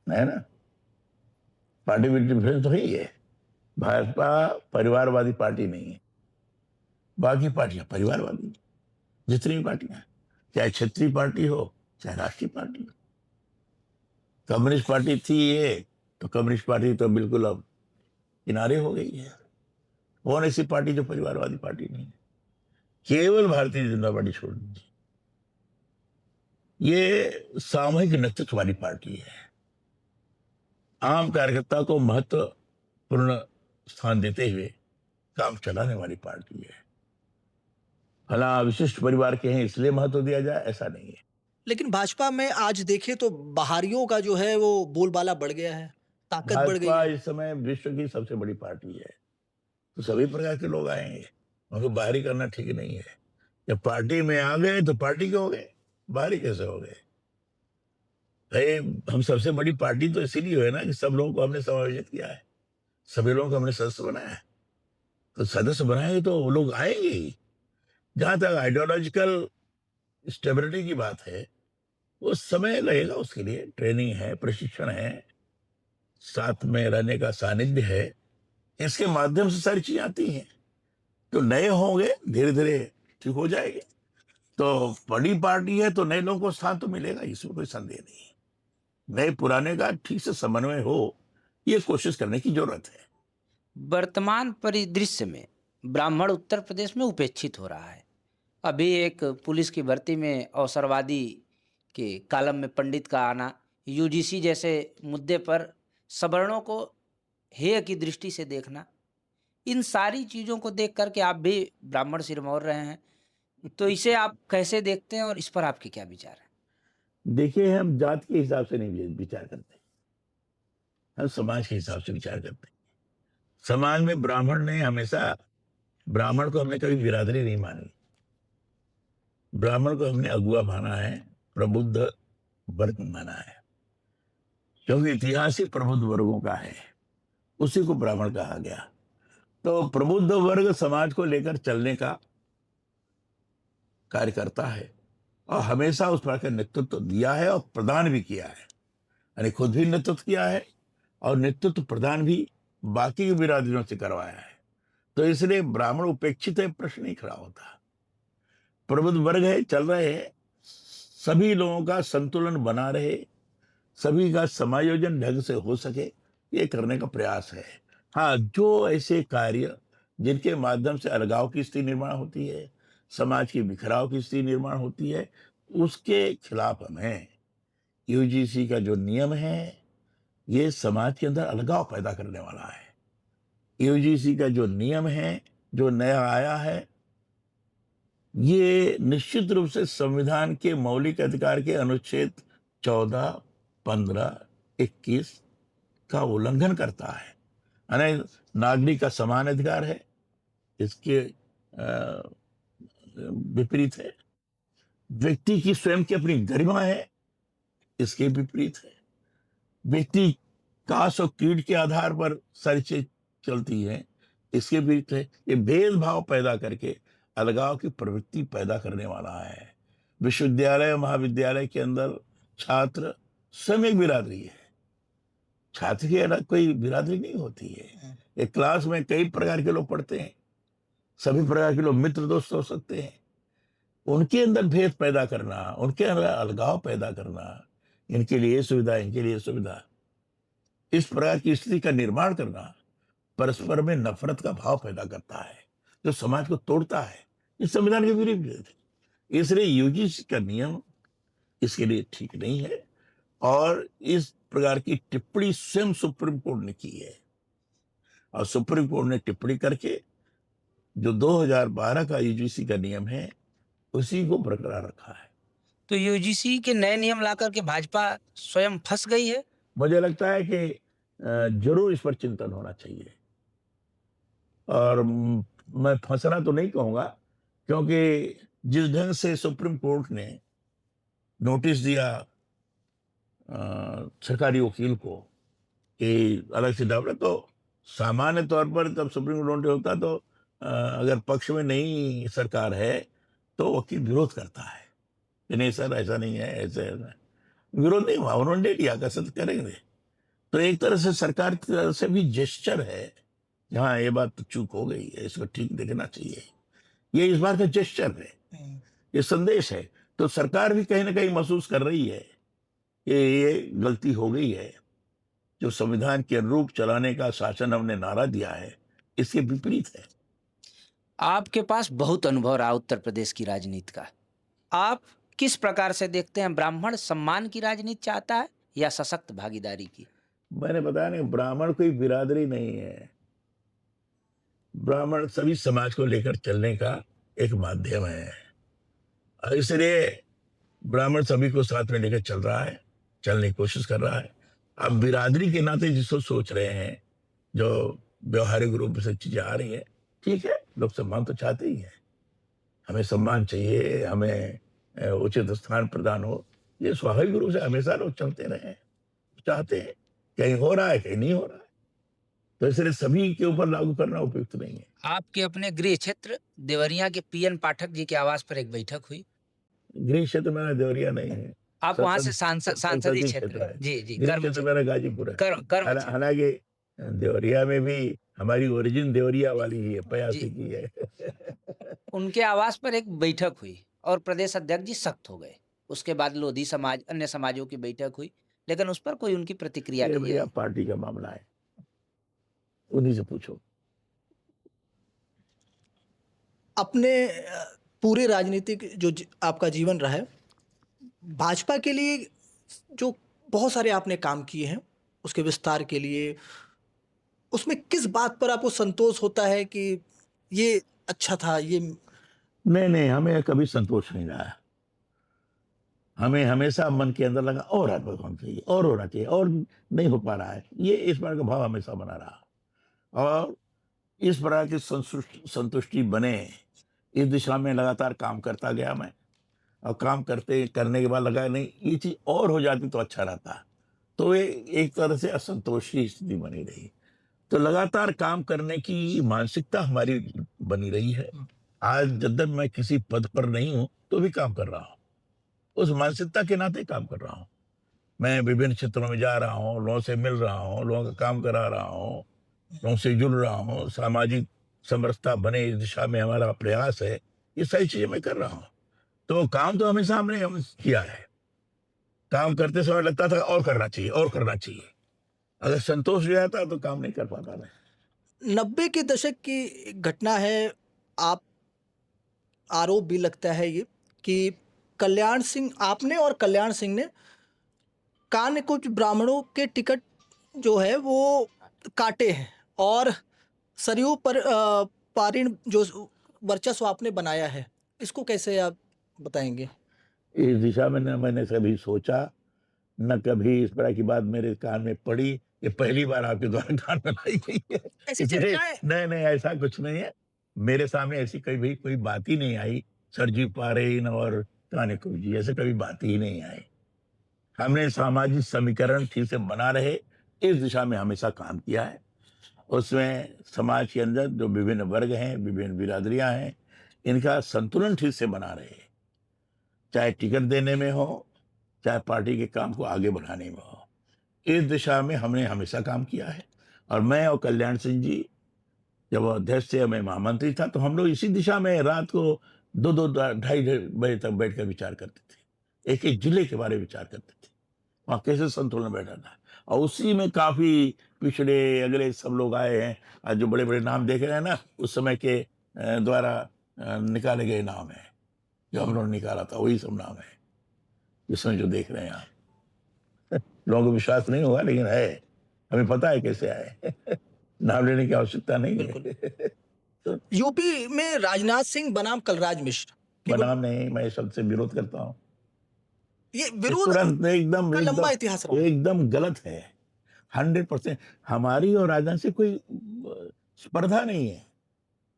[SPEAKER 2] ना। पार्टी में डिफरेंस तो ही है। भाजपा परिवारवादी पार्टी नहीं है, बाकी पार्टियां परिवारवादी, जितनी भी पार्टियां, चाहे क्षेत्रीय पार्टी हो चाहे राष्ट्रीय पार्टी हो। कम्युनिस्ट पार्टी थी ये, तो कम्युनिस्ट पार्टी तो बिल्कुल अब किनारे हो गई है। कौन ऐसी पार्टी जो परिवारवादी पार्टी नहीं है? केवल भारतीय जनता पार्टी छोड़ दीजिए, ये सामूहिक नेतृत्व वाली पार्टी है। आम कार्यकर्ता को महत्वपूर्ण स्थान देते हुए काम चलाने वाली पार्टी है। भला विशिष्ट परिवार के हैं इसलिए महत्व दिया जाए, ऐसा नहीं है।
[SPEAKER 1] लेकिन भाजपा में आज देखें तो बाहरियों का जो है वो बोलबाला बढ़ गया है, ताकत बढ़ गई
[SPEAKER 2] भाजपा
[SPEAKER 1] है।
[SPEAKER 2] इस समय विश्व की सबसे बड़ी पार्टी है, तो सभी प्रकार के लोग आएंगे, उनको बाहरी करना ठीक नहीं है। जब पार्टी में आ गए तो पार्टी के हो गए, बाहरी कैसे हो गए? भाई हम सबसे बड़ी पार्टी तो इसीलिए है ना कि सब लोगों को हमने समायोजित किया है, सभी लोगों को हमने सदस्य बनाया है। तो सदस्य बनाए तो वो लोग आएंगे ही। जहां तक आइडियोलॉजिकल स्टेबिलिटी की बात है, वो समय लगेगा, उसके लिए ट्रेनिंग है, प्रशिक्षण है, साथ में रहने का सानिध्य है, इसके माध्यम से सारी चीजें आती हैं। तो नए होंगे, धीरे धीरे ठीक हो जाएंगे। तो बड़ी पार्टी है तो नए लोगों को स्थान तो मिलेगा, इसमें कोई संदेह नहीं। नए पुराने का ठीक से समन्वय हो, ये कोशिश करने की जरूरत है।
[SPEAKER 3] वर्तमान परिदृश्य में ब्राह्मण उत्तर प्रदेश में उपेक्षित हो रहा है। अभी एक पुलिस की भर्ती में अवसरवादी के कालम में पंडित का आना, यूजीसी जैसे मुद्दे पर सवर्णों को हेय की दृष्टि से देखना, इन सारी चीज़ों को देख कर के आप भी ब्राह्मण सिरमौर रहे हैं, तो इसे आप कैसे देखते हैं और इस पर आपके क्या विचार हैं?
[SPEAKER 2] देखिए, हम जात के हिसाब से नहीं विचार करते, हम समाज के हिसाब से विचार करते हैं। समाज में ब्राह्मण ने हमेशा, ब्राह्मण को हमने कभी बिरादरी नहीं मानी। ब्राह्मण को हमने अगुआ माना है, प्रबुद्ध वर्ग माना है, क्योंकि इतिहास ही प्रबुद्ध वर्गों का है, उसी को ब्राह्मण कहा गया। तो प्रबुद्ध वर्ग समाज को लेकर चलने का कार्य करता है और हमेशा उस प्रकार का नेतृत्व दिया है और प्रदान भी किया है, यानी खुद भी नेतृत्व किया है और नेतृत्व प्रदान भी बाकी बिरादरियों से करवाया है। तो इसलिए ब्राह्मण उपेक्षित है, प्रश्न नहीं खड़ा होता। प्रबुद्ध वर्ग है, चल रहे हैं, सभी लोगों का संतुलन बना रहे, सभी का समायोजन ढंग से हो सके, ये करने का प्रयास है। हाँ, जो ऐसे कार्य जिनके माध्यम से अलगाव की स्थिति निर्माण होती है, समाज की बिखराव की स्थिति निर्माण होती है, उसके खिलाफ हमें यूजीसी का जो नियम है, ये समाज के अंदर अलगाव पैदा करने वाला है। यूजीसी का जो नियम है, जो नया आया है, ये निश्चित रूप से संविधान के मौलिक अधिकार के अनुच्छेद 14, 15, 21 का उल्लंघन करता है। यानी नागरिक का समान अधिकार है, इसके विपरीत है। व्यक्ति की स्वयं की अपनी गरिमा है, इसके विपरीत है। व्यक्ति कास और कीट के आधार पर सारी चीज चलती है, इसके विपरीत है। ये भेदभाव पैदा करके अलगाव की प्रवृत्ति पैदा करने वाला है। विश्वविद्यालय महाविद्यालय के अंदर छात्र स्वयं एक बिरादरी है, छात्र की अलग कोई बिरादरी नहीं होती है। एक क्लास में कई प्रकार के लोग पढ़ते हैं, सभी प्रकार के लोग मित्र दोस्त हो सकते हैं। उनके अंदर भेद पैदा करना, उनके अंदर अलगाव पैदा करना, इनके लिए सुविधा, इनके लिए सुविधा, इस प्रकार की स्थिति का निर्माण करना परस्पर में नफरत का भाव पैदा करता है, जो समाज को तोड़ता है। इस संविधान के विरुद्ध है। इसलिए यूजीसी का नियम इसके लिए ठीक नहीं है और इस प्रकार की टिप्पणी स्वयं सुप्रीम कोर्ट ने की है और सुप्रीम कोर्ट ने टिप्पणी करके जो 2012 का यूजीसी का नियम है उसी को बरकरार रखा है।
[SPEAKER 3] तो यूजीसी के नए नियम लाकर के भाजपा स्वयं फंस गई है।
[SPEAKER 2] मुझे लगता है कि जरूर इस पर चिंतन होना चाहिए और मैं फंसना तो नहीं कहूंगा, क्योंकि जिस ढंग से सुप्रीम कोर्ट ने नोटिस दिया सरकारी वकील को कि अलग से डावला, तो सामान्य तौर पर जब सुप्रीम कोर्ट नोटिस होता तो अगर पक्ष में नहीं सरकार है तो वकील विरोध करता है कि नहीं सर ऐसा नहीं है, ऐसा विरोध नहीं हुआ, उन्होंने दे दिया, कसरत करेंगे। तो एक तरह से सरकार की तरफ से भी जेस्चर है, हाँ ये बात तो चूक हो गई है, इसको ठीक देखना चाहिए, ये इस बार का जेस्चर है, ये संदेश है। तो सरकार भी कहीं ना कहीं महसूस कर रही है कि ये गलती हो गई है, जो संविधान के अनुरूप चलाने का शासन हमने नारा दिया है इसके विपरीत है।
[SPEAKER 3] आपके पास बहुत अनुभव रहा उत्तर प्रदेश की राजनीति का। आप किस प्रकार से देखते हैं, ब्राह्मण सम्मान की राजनीति चाहता है या सशक्त भागीदारी की?
[SPEAKER 2] मैंने बताया नहीं, ब्राह्मण कोई बिरादरी नहीं है, ब्राह्मण सभी समाज को लेकर चलने का एक माध्यम है, और इसलिए ब्राह्मण सभी को साथ में लेकर चल रहा है, चलने की कोशिश कर रहा है। अब बिरादरी के नाते जिसको सोच रहे हैं, जो व्यवहारिक रूप से चीजें आ रही है, ठीक है, लोग सम्मान तो चाहते ही हैं, हमें सम्मान चाहिए, हमें उचित स्थान प्रदान हो, ये स्वाभाविक रूप से हमेशा लोग चलते रहे हैं, चाहते हैं, कहीं हो रहा है कहीं नहीं हो रहा है, तो इसलिए सभी के ऊपर लागू करना उपयुक्त नहीं है।
[SPEAKER 3] आपके अपने गृह क्षेत्र देवरिया के पीएन पाठक जी के आवास पर एक बैठक हुई।
[SPEAKER 2] गृह क्षेत्र मेरा देवरिया नहीं है,
[SPEAKER 3] आप वहां से सांसदीय
[SPEAKER 2] संसदीय
[SPEAKER 3] क्षेत्र
[SPEAKER 2] है,
[SPEAKER 3] जी जी
[SPEAKER 2] गृह
[SPEAKER 3] कर्म
[SPEAKER 2] क्षेत्र मेरा गाजीपुर है।
[SPEAKER 3] कर्म क्षेत्र।
[SPEAKER 2] हालांकि देवरिया में भी हमारी ओरिजिन देवरिया वाली ही है, पयासी
[SPEAKER 3] जी।
[SPEAKER 2] की है।
[SPEAKER 3] उनके आवास पर एक बैठक हुई और प्रदेश अध्यक्ष जी सख्त हो गए। उसके बाद लोधी समाज, अन्य समाजों की बैठक हुई, लेकिन उस पर कोई उनकी प्रतिक्रिया
[SPEAKER 2] ये
[SPEAKER 3] नहीं
[SPEAKER 2] भैया
[SPEAKER 3] आई।
[SPEAKER 2] पार्टी का मामला है, उन्हीं से पूछो।
[SPEAKER 1] अपने पूरे राजनीतिक जो आपका जीवन रहा है, भाजपा के लिए जो बहुत सारे आपने काम किए हैं, उसके विस्तार के लिए, उसमें किस बात पर आपको संतोष होता है कि ये अच्छा था, ये
[SPEAKER 2] नहीं, हमें कभी संतोष नहीं रहा, हमें हमेशा मन के अंदर लगा और अद्भुत होना चाहिए, और होना चाहिए, और नहीं हो पा रहा है, ये इस बार का भाव हमेशा बना रहा, और इस प्रकार की संतुष्टि बने, इस दिशा में लगातार काम करता गया मैं, और काम करने के बाद लगा नहीं ये चीज और हो जाती तो अच्छा रहता, तो ये एक तरह से असंतोष की स्थिति बनी रही। तो लगातार काम करने की मानसिकता हमारी बनी रही है। आज जब मैं किसी पद पर नहीं हूं तो भी काम कर रहा हूं, उस मानसिकता के नाते काम कर रहा हूं। मैं विभिन्न क्षेत्रों में जा रहा हूं, लोगों से मिल रहा हूं, लोगों का काम करा रहा हूं, लोगों से जुड़ रहा हूं, सामाजिक समरसता बने इस दिशा में हमारा प्रयास है, ये सारी चीजें मैं कर रहा हूं। तो काम तो हमेशा हमने किया है, काम करते समय लगता था और करना चाहिए, और करना चाहिए, अगर संतोष हो जाता तो काम नहीं कर पाता मैं।
[SPEAKER 1] 90 के दशक की घटना है। आप आरोप भी लगता है ये कि कल्याण सिंह, आपने और कल्याण सिंह ने कान्य कुछ ब्राह्मणों के टिकट जो है वो काटे हैं, और सरयू पर पारीण जो वर्चस्व आपने बनाया है, इसको कैसे आप बताएंगे?
[SPEAKER 2] इस दिशा में न मैंने कभी सोचा, न कभी इस तरह की बात मेरे कान में पड़ी, ये पहली बार आपके द्वारा कान में लाई गई है।
[SPEAKER 1] ऐसी
[SPEAKER 2] इसलिए
[SPEAKER 1] चर्चाएं
[SPEAKER 2] नहीं, ऐसा कुछ नहीं है, मेरे सामने ऐसी कभी कोई बात ही नहीं आई, सरजी पारीण और कान्यकुब्ज जी ऐसे कभी बात ही नहीं आई। हमने सामाजिक समीकरण ठीक से बना रहे, इस दिशा में हमेशा काम किया है। उसमें समाज के अंदर जो विभिन्न वर्ग हैं, विभिन्न बिरादरियां हैं, इनका संतुलन ठीक से बना रहे, चाहे टिकट देने में हो, चाहे पार्टी के काम को आगे बढ़ाने में हो, इस दिशा में हमने हमेशा काम किया है। और मैं और कल्याण सिंह जी जब वो अध्यक्ष थे, मैं महामंत्री था, तो हम लोग इसी दिशा में रात को 2-2 ढाई बजे तक बैठकर विचार करते थे, एक एक जिले के बारे में विचार करते थे, वहाँ कैसे संतुलन बैठा था, और उसी में काफी पिछड़े अगले सब लोग आए हैं, आज जो बड़े बड़े नाम देख रहे हैं ना, उस समय के द्वारा निकाले गए नाम है, जो हम लोगों ने निकाला था वही सब नाम है जिसमें जो देख रहे हैं आप। लोगों को विश्वास नहीं होगा, लेकिन है, हमें पता है कैसे आए। नाम लेने की आवश्यकता नहीं है। तो
[SPEAKER 1] यूपी में राजनाथ सिंह बनाम कलराज मिश्र की
[SPEAKER 2] बनाम नहीं, मैं शब्द से विरोध करता हूँ,
[SPEAKER 1] ये विरोध
[SPEAKER 2] तुरंत एकदम
[SPEAKER 1] का लंबा इतिहास रहा है।
[SPEAKER 2] एकदम गलत है, 100%। हमारी और राजनाथ से कोई स्पर्धा नहीं है,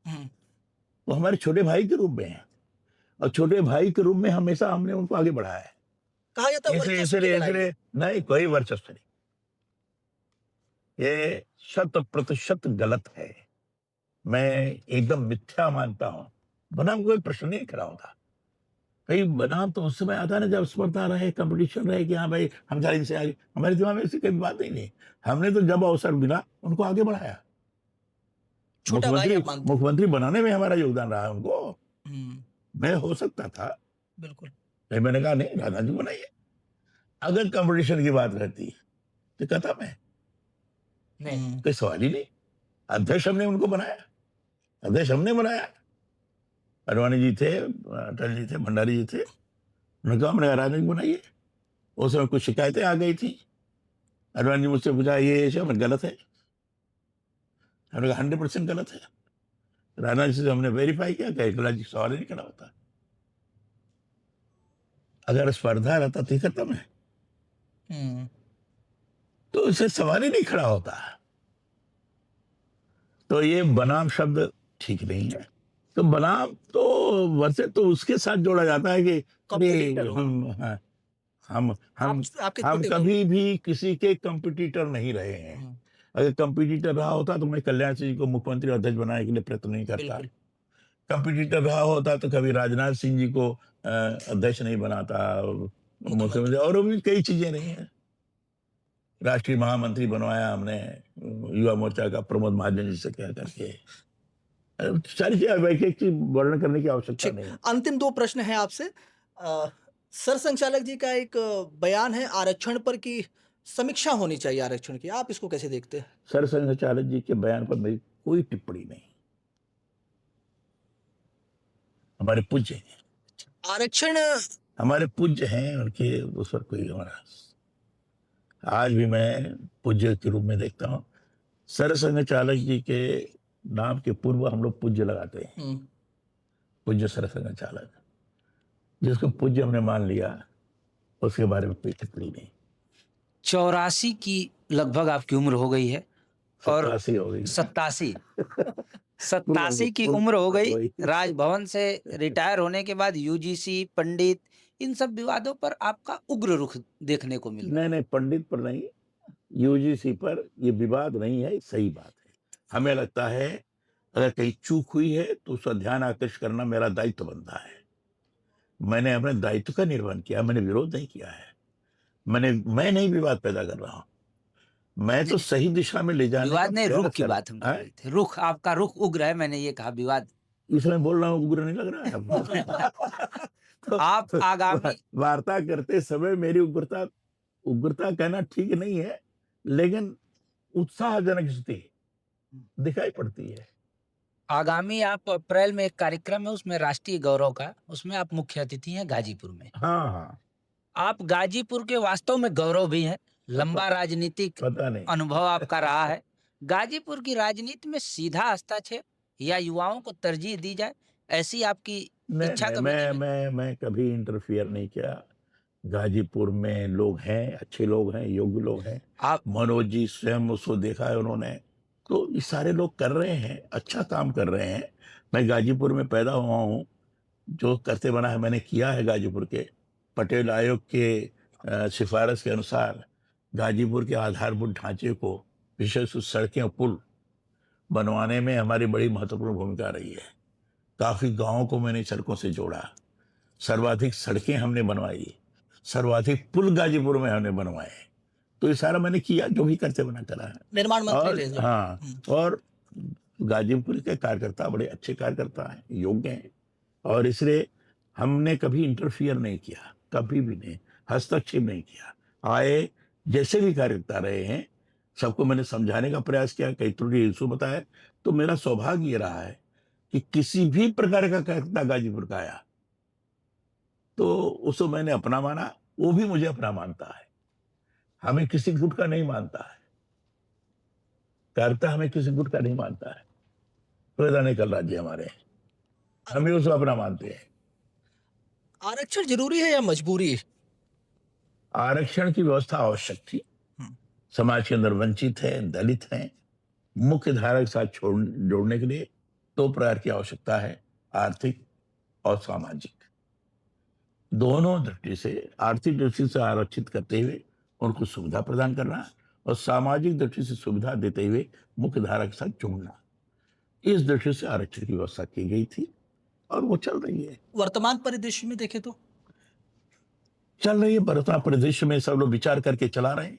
[SPEAKER 1] हम्म,
[SPEAKER 2] वो हमारे छोटे भाई के रूप में है, और छोटे भाई के रूप में हमेशा हमने उनको आगे बढ़ाया है।
[SPEAKER 1] कहा जाता है वर्चस्व की लड़ाई।
[SPEAKER 2] इसलिए नहीं, कोई वर्चस्व नहीं, ये 100% गलत है। मैं एकदम मिथ्या मानता हूँ। बनाम कोई प्रश्न नहीं खड़ा होता। भाई बनाम तो उस समय आता ना जब स्पर्धा रहे, कंपटीशन रहे कि हाँ भाई हम ज़्यादा इनसे आगे। हमारे दिमाग में ऐसी कोई बात ही नहीं। हमने तो जब अवसर मिला उनको आगे बढ़ाया।
[SPEAKER 1] छोटा भाई
[SPEAKER 2] मुख्यमंत्री
[SPEAKER 1] आप मानते हैं।
[SPEAKER 2] मुख्यमंत्री बनाने में हमारा योगदान रहा है उनको।
[SPEAKER 1] हम्म,
[SPEAKER 2] मैं हो सकता था,
[SPEAKER 1] बिल्कुल।
[SPEAKER 2] लेकिन मैंने कहा नहीं, राधा जी बनाइए। अगर कंपटीशन की बात रहती तो कहता मैं, कोई सवाल ही नहीं। अध्यक्ष हमने उनको बनाया, अध्यक्ष हमने बनाया। अडवाणी जी थे, अटल जी थे, भंडारी जी थे। उन्होंने कहा, हमने राजनीति बनाइए। उस समय कुछ शिकायतें आ गई थी। अडवाणी जी मुझसे पूछा ये सब गलत है। हमने कहा 100% गलत है। राणा जी से हमने वेरीफाई किया कि एकला जी सवाल ही नहीं खड़ा होता। अगर स्पर्धा रहता तो ही करता मैं,
[SPEAKER 1] हम्म,
[SPEAKER 2] तो इसे सवाल ही नहीं खड़ा होता। तो ये बनाम शब्द ठीक नहीं है। तो बनाम तो वैसे तो उसके साथ जोड़ा जाता है कि अरे
[SPEAKER 1] कॉम्पिटिटर हो।
[SPEAKER 2] हम हम
[SPEAKER 1] आपके
[SPEAKER 2] हम
[SPEAKER 1] छोटे भाई।
[SPEAKER 2] कभी भी किसी के कंपटीटर नहीं रहे हैं।
[SPEAKER 1] हम्म,
[SPEAKER 2] अगर कंपटीटर रहा होता तो मैं कल्याण सिंह जी को मुख्यमंत्री अध्यक्ष बनाने के लिए प्रयत्न नहीं करता।
[SPEAKER 1] बिल्कुल।
[SPEAKER 2] कंपटीटर रहा होता तो कभी राजनाथ सिंह जी को अध्यक्ष नहीं बनाता,
[SPEAKER 1] मुख्यमंत्री।
[SPEAKER 2] मुख्यमंत्री। और भी कई चीजें नहीं है। राष्ट्रीय महामंत्री बनवाया हमने युवा मोर्चा का प्रमोद महाजन जी से कह करके। सारी चीजें एक एक चीज वर्णन करने की आवश्यकता
[SPEAKER 1] ठीक,
[SPEAKER 2] नहीं है।
[SPEAKER 1] अंतिम 2 प्रश्न हैं आपसे। सर संचालक जी का एक बयान है आरक्षण पर कि समीक्षा होनी चाहिए आरक्षण की। आप इसको कैसे देखते हैं?
[SPEAKER 2] सर संघचालक जी के बयान पर मेरी कोई टिप्पणी नहीं। हमारे पूज्य हैं,
[SPEAKER 1] आरक्षण
[SPEAKER 2] हमारे पूज्य हैं, उनके उस पर कोई हमारा आज भी मैं पूज्य के रूप में देखता हूँ। सर संघचालक जी के नाम के पूर्व हम लोग पूज्य लगाते हैं।
[SPEAKER 1] हुँ,
[SPEAKER 2] पूज्य सर संघचालक, जिसको पूज्य हमने मान लिया, उसके बारे में कोई टिप्पणी नहीं।
[SPEAKER 3] 84 की लगभग आपकी उम्र हो गई है और
[SPEAKER 2] 87 हो गई।
[SPEAKER 3] 87 87 की उम्र हो गई।
[SPEAKER 2] वही।
[SPEAKER 3] राजभवन से रिटायर होने के बाद यूजीसी, पंडित, इन सब विवादों पर आपका उग्र रुख देखने को मिल रहा
[SPEAKER 2] नहीं
[SPEAKER 3] है।
[SPEAKER 2] नहीं, पंडित पर नहीं, यूजीसी पर ये विवाद नहीं है, सही बात है। हमें लगता है अगर कहीं चूक हुई है तो उसका ध्यान आकर्षित करना मेरा दायित्व बनता है। मैंने अपने दायित्व का निर्वहन किया, मैंने विरोध नहीं किया है। मैं नहीं विवाद पैदा कर रहा हूं। मैं तो सही दिशा में ले जाने का
[SPEAKER 3] विवाद नहीं, रुख
[SPEAKER 2] प्रयास
[SPEAKER 3] की
[SPEAKER 2] कर
[SPEAKER 3] बात हम कर
[SPEAKER 2] रहा
[SPEAKER 3] रहे थे। रुख, आपका रुख उग्र है, मैंने ये कहा विवाद।
[SPEAKER 2] इसमें बोल रहा हूँ, उग्र नहीं लग रहा है आपको? तो
[SPEAKER 3] आप आगामी
[SPEAKER 2] वार्ता करते समय मेरी उग्रता उग्रता कहना ठीक नहीं है, लेकिन उत्साहजनक स्थिति दिखाई पड़ती है।
[SPEAKER 3] आगामी आप अप्रैल में एक कार्यक्रम है, उसमें राष्ट्रीय गौरव का, उसमें आप मुख्य अतिथि हैं गाजीपुर में।
[SPEAKER 2] हाँ हाँ,
[SPEAKER 3] आप गाजीपुर के वास्तव में गौरव भी हैं। लंबा राजनीतिक
[SPEAKER 2] पता नहीं।
[SPEAKER 3] अनुभव आपका रहा है। गाजीपुर की राजनीति में सीधा हस्तक्षेप या युवाओं को तरजीह दी जाए, ऐसी आपकी
[SPEAKER 2] नहीं
[SPEAKER 3] इच्छा
[SPEAKER 2] नहीं,
[SPEAKER 3] कभी नहीं हुई?
[SPEAKER 2] मैं कभी इंटरफियर नहीं किया। गाजीपुर में लोग हैं, अच्छे लोग हैं, योग्य लोग हैं।
[SPEAKER 3] आप
[SPEAKER 2] मनोज जी स्वयं उसको देखा है उन्होंने। तो ये सारे लोग कर रहे हैं, अच्छा काम कर रहे हैं। मैं गाजीपुर में पैदा हुआ हूँ, जो करते बना है मैंने किया है। गाजीपुर के पटेल आयोग के सिफारिश के अनुसार गाजीपुर के आधारभूत ढांचे को, विशेष रूप से सड़कें और पुल बनवाने में हमारी बड़ी महत्वपूर्ण भूमिका रही है। काफी गांवों को मैंने सड़कों से जोड़ा, सर्वाधिक सड़कें हमने बनवाई, सर्वाधिक पुल गाजीपुर में हमने बनवाए। तो ये सारा मैंने किया, जो भी करते बना करा है।
[SPEAKER 1] निर्माण मंत्री
[SPEAKER 2] और
[SPEAKER 1] रहे जब।
[SPEAKER 2] हाँ,
[SPEAKER 1] हुँ,
[SPEAKER 2] और गाजीपुर के कार्यकर्ता बड़े अच्छे कार्यकर्ता हैं, योग्य हैं, और इसलिए हमने कभी इंटरफियर नहीं किया, कभी भी नहीं, हस्तक्षेप नहीं किया। आए जैसे भी कार्यकर्ता रहे हैं, सबको मैंने समझाने का प्रयास किया, कई त्रुटि इशू बताया। तो मेरा सौभाग्य ये रहा है कि किसी भी प्रकार का कार्यकर्ता गाजीपुर का आया तो उसको मैंने अपना माना, वो भी मुझे अपना मानता है। हमें किसी गुट का नहीं मानता है, कार्यकर्ता हमें किसी गुट का नहीं मानता है। पैदा नहीं कर राज्य हमारे, हम ही उसको अपना मानते हैं।
[SPEAKER 1] आरक्षण ज़रूरी है या मजबूरी?
[SPEAKER 2] आरक्षण की व्यवस्था आवश्यक थी।
[SPEAKER 1] हुँ,
[SPEAKER 2] समाज के अंदर वंचित हैं, दलित हैं, मुख्य धारा के साथ जोड़ने के लिए 2 प्रकार की आवश्यकता है, आर्थिक और सामाजिक। दोनों दृष्टि से, आर्थिक दृष्टि से आरक्षित करते हुए उनको सुविधा प्रदान करना, और सामाजिक दृष्टि से सुविधा देते हुए मुख्य धारा के साथ जुड़ना, इस दृष्टि से आरक्षण की व्यवस्था की गई थी और वो चल रही है।
[SPEAKER 1] वर्तमान परिदृश्य में देखें तो
[SPEAKER 2] चल रही है। वर्तमान परिदृश्य में सब लोग विचार करके चला रहे हैं।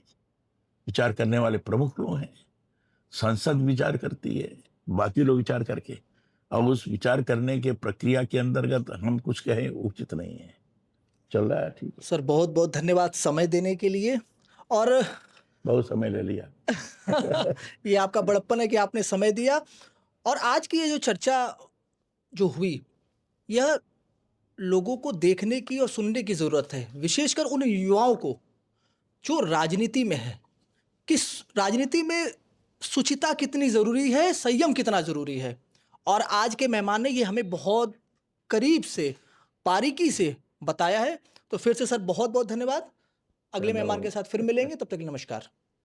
[SPEAKER 2] विचार करने वाले प्रमुख लोग हैं, संसद विचार करती है, बाकी लोग विचार करके, अब उस विचार करने के प्रक्रिया के अंतर्गत हम कुछ कहें उचित नहीं है। चल रहा है, ठीक है।
[SPEAKER 1] सर बहुत बहुत धन्यवाद समय देने के लिए। और
[SPEAKER 2] बहुत समय ले लिया।
[SPEAKER 1] ये आपका बड़प्पन है कि आपने समय दिया। और आज की ये जो चर्चा जो हुई, यह लोगों को देखने की और सुनने की ज़रूरत है, विशेषकर उन युवाओं को जो राजनीति में है, कि राजनीति में शुचिता कितनी ज़रूरी है, संयम कितना ज़रूरी है। और आज के मेहमान ने ये हमें बहुत करीब से, बारीकी से बताया है। तो फिर से सर बहुत बहुत धन्यवाद। अगले मेहमान के साथ फिर मिलेंगे, तब तक के लिए नमस्कार।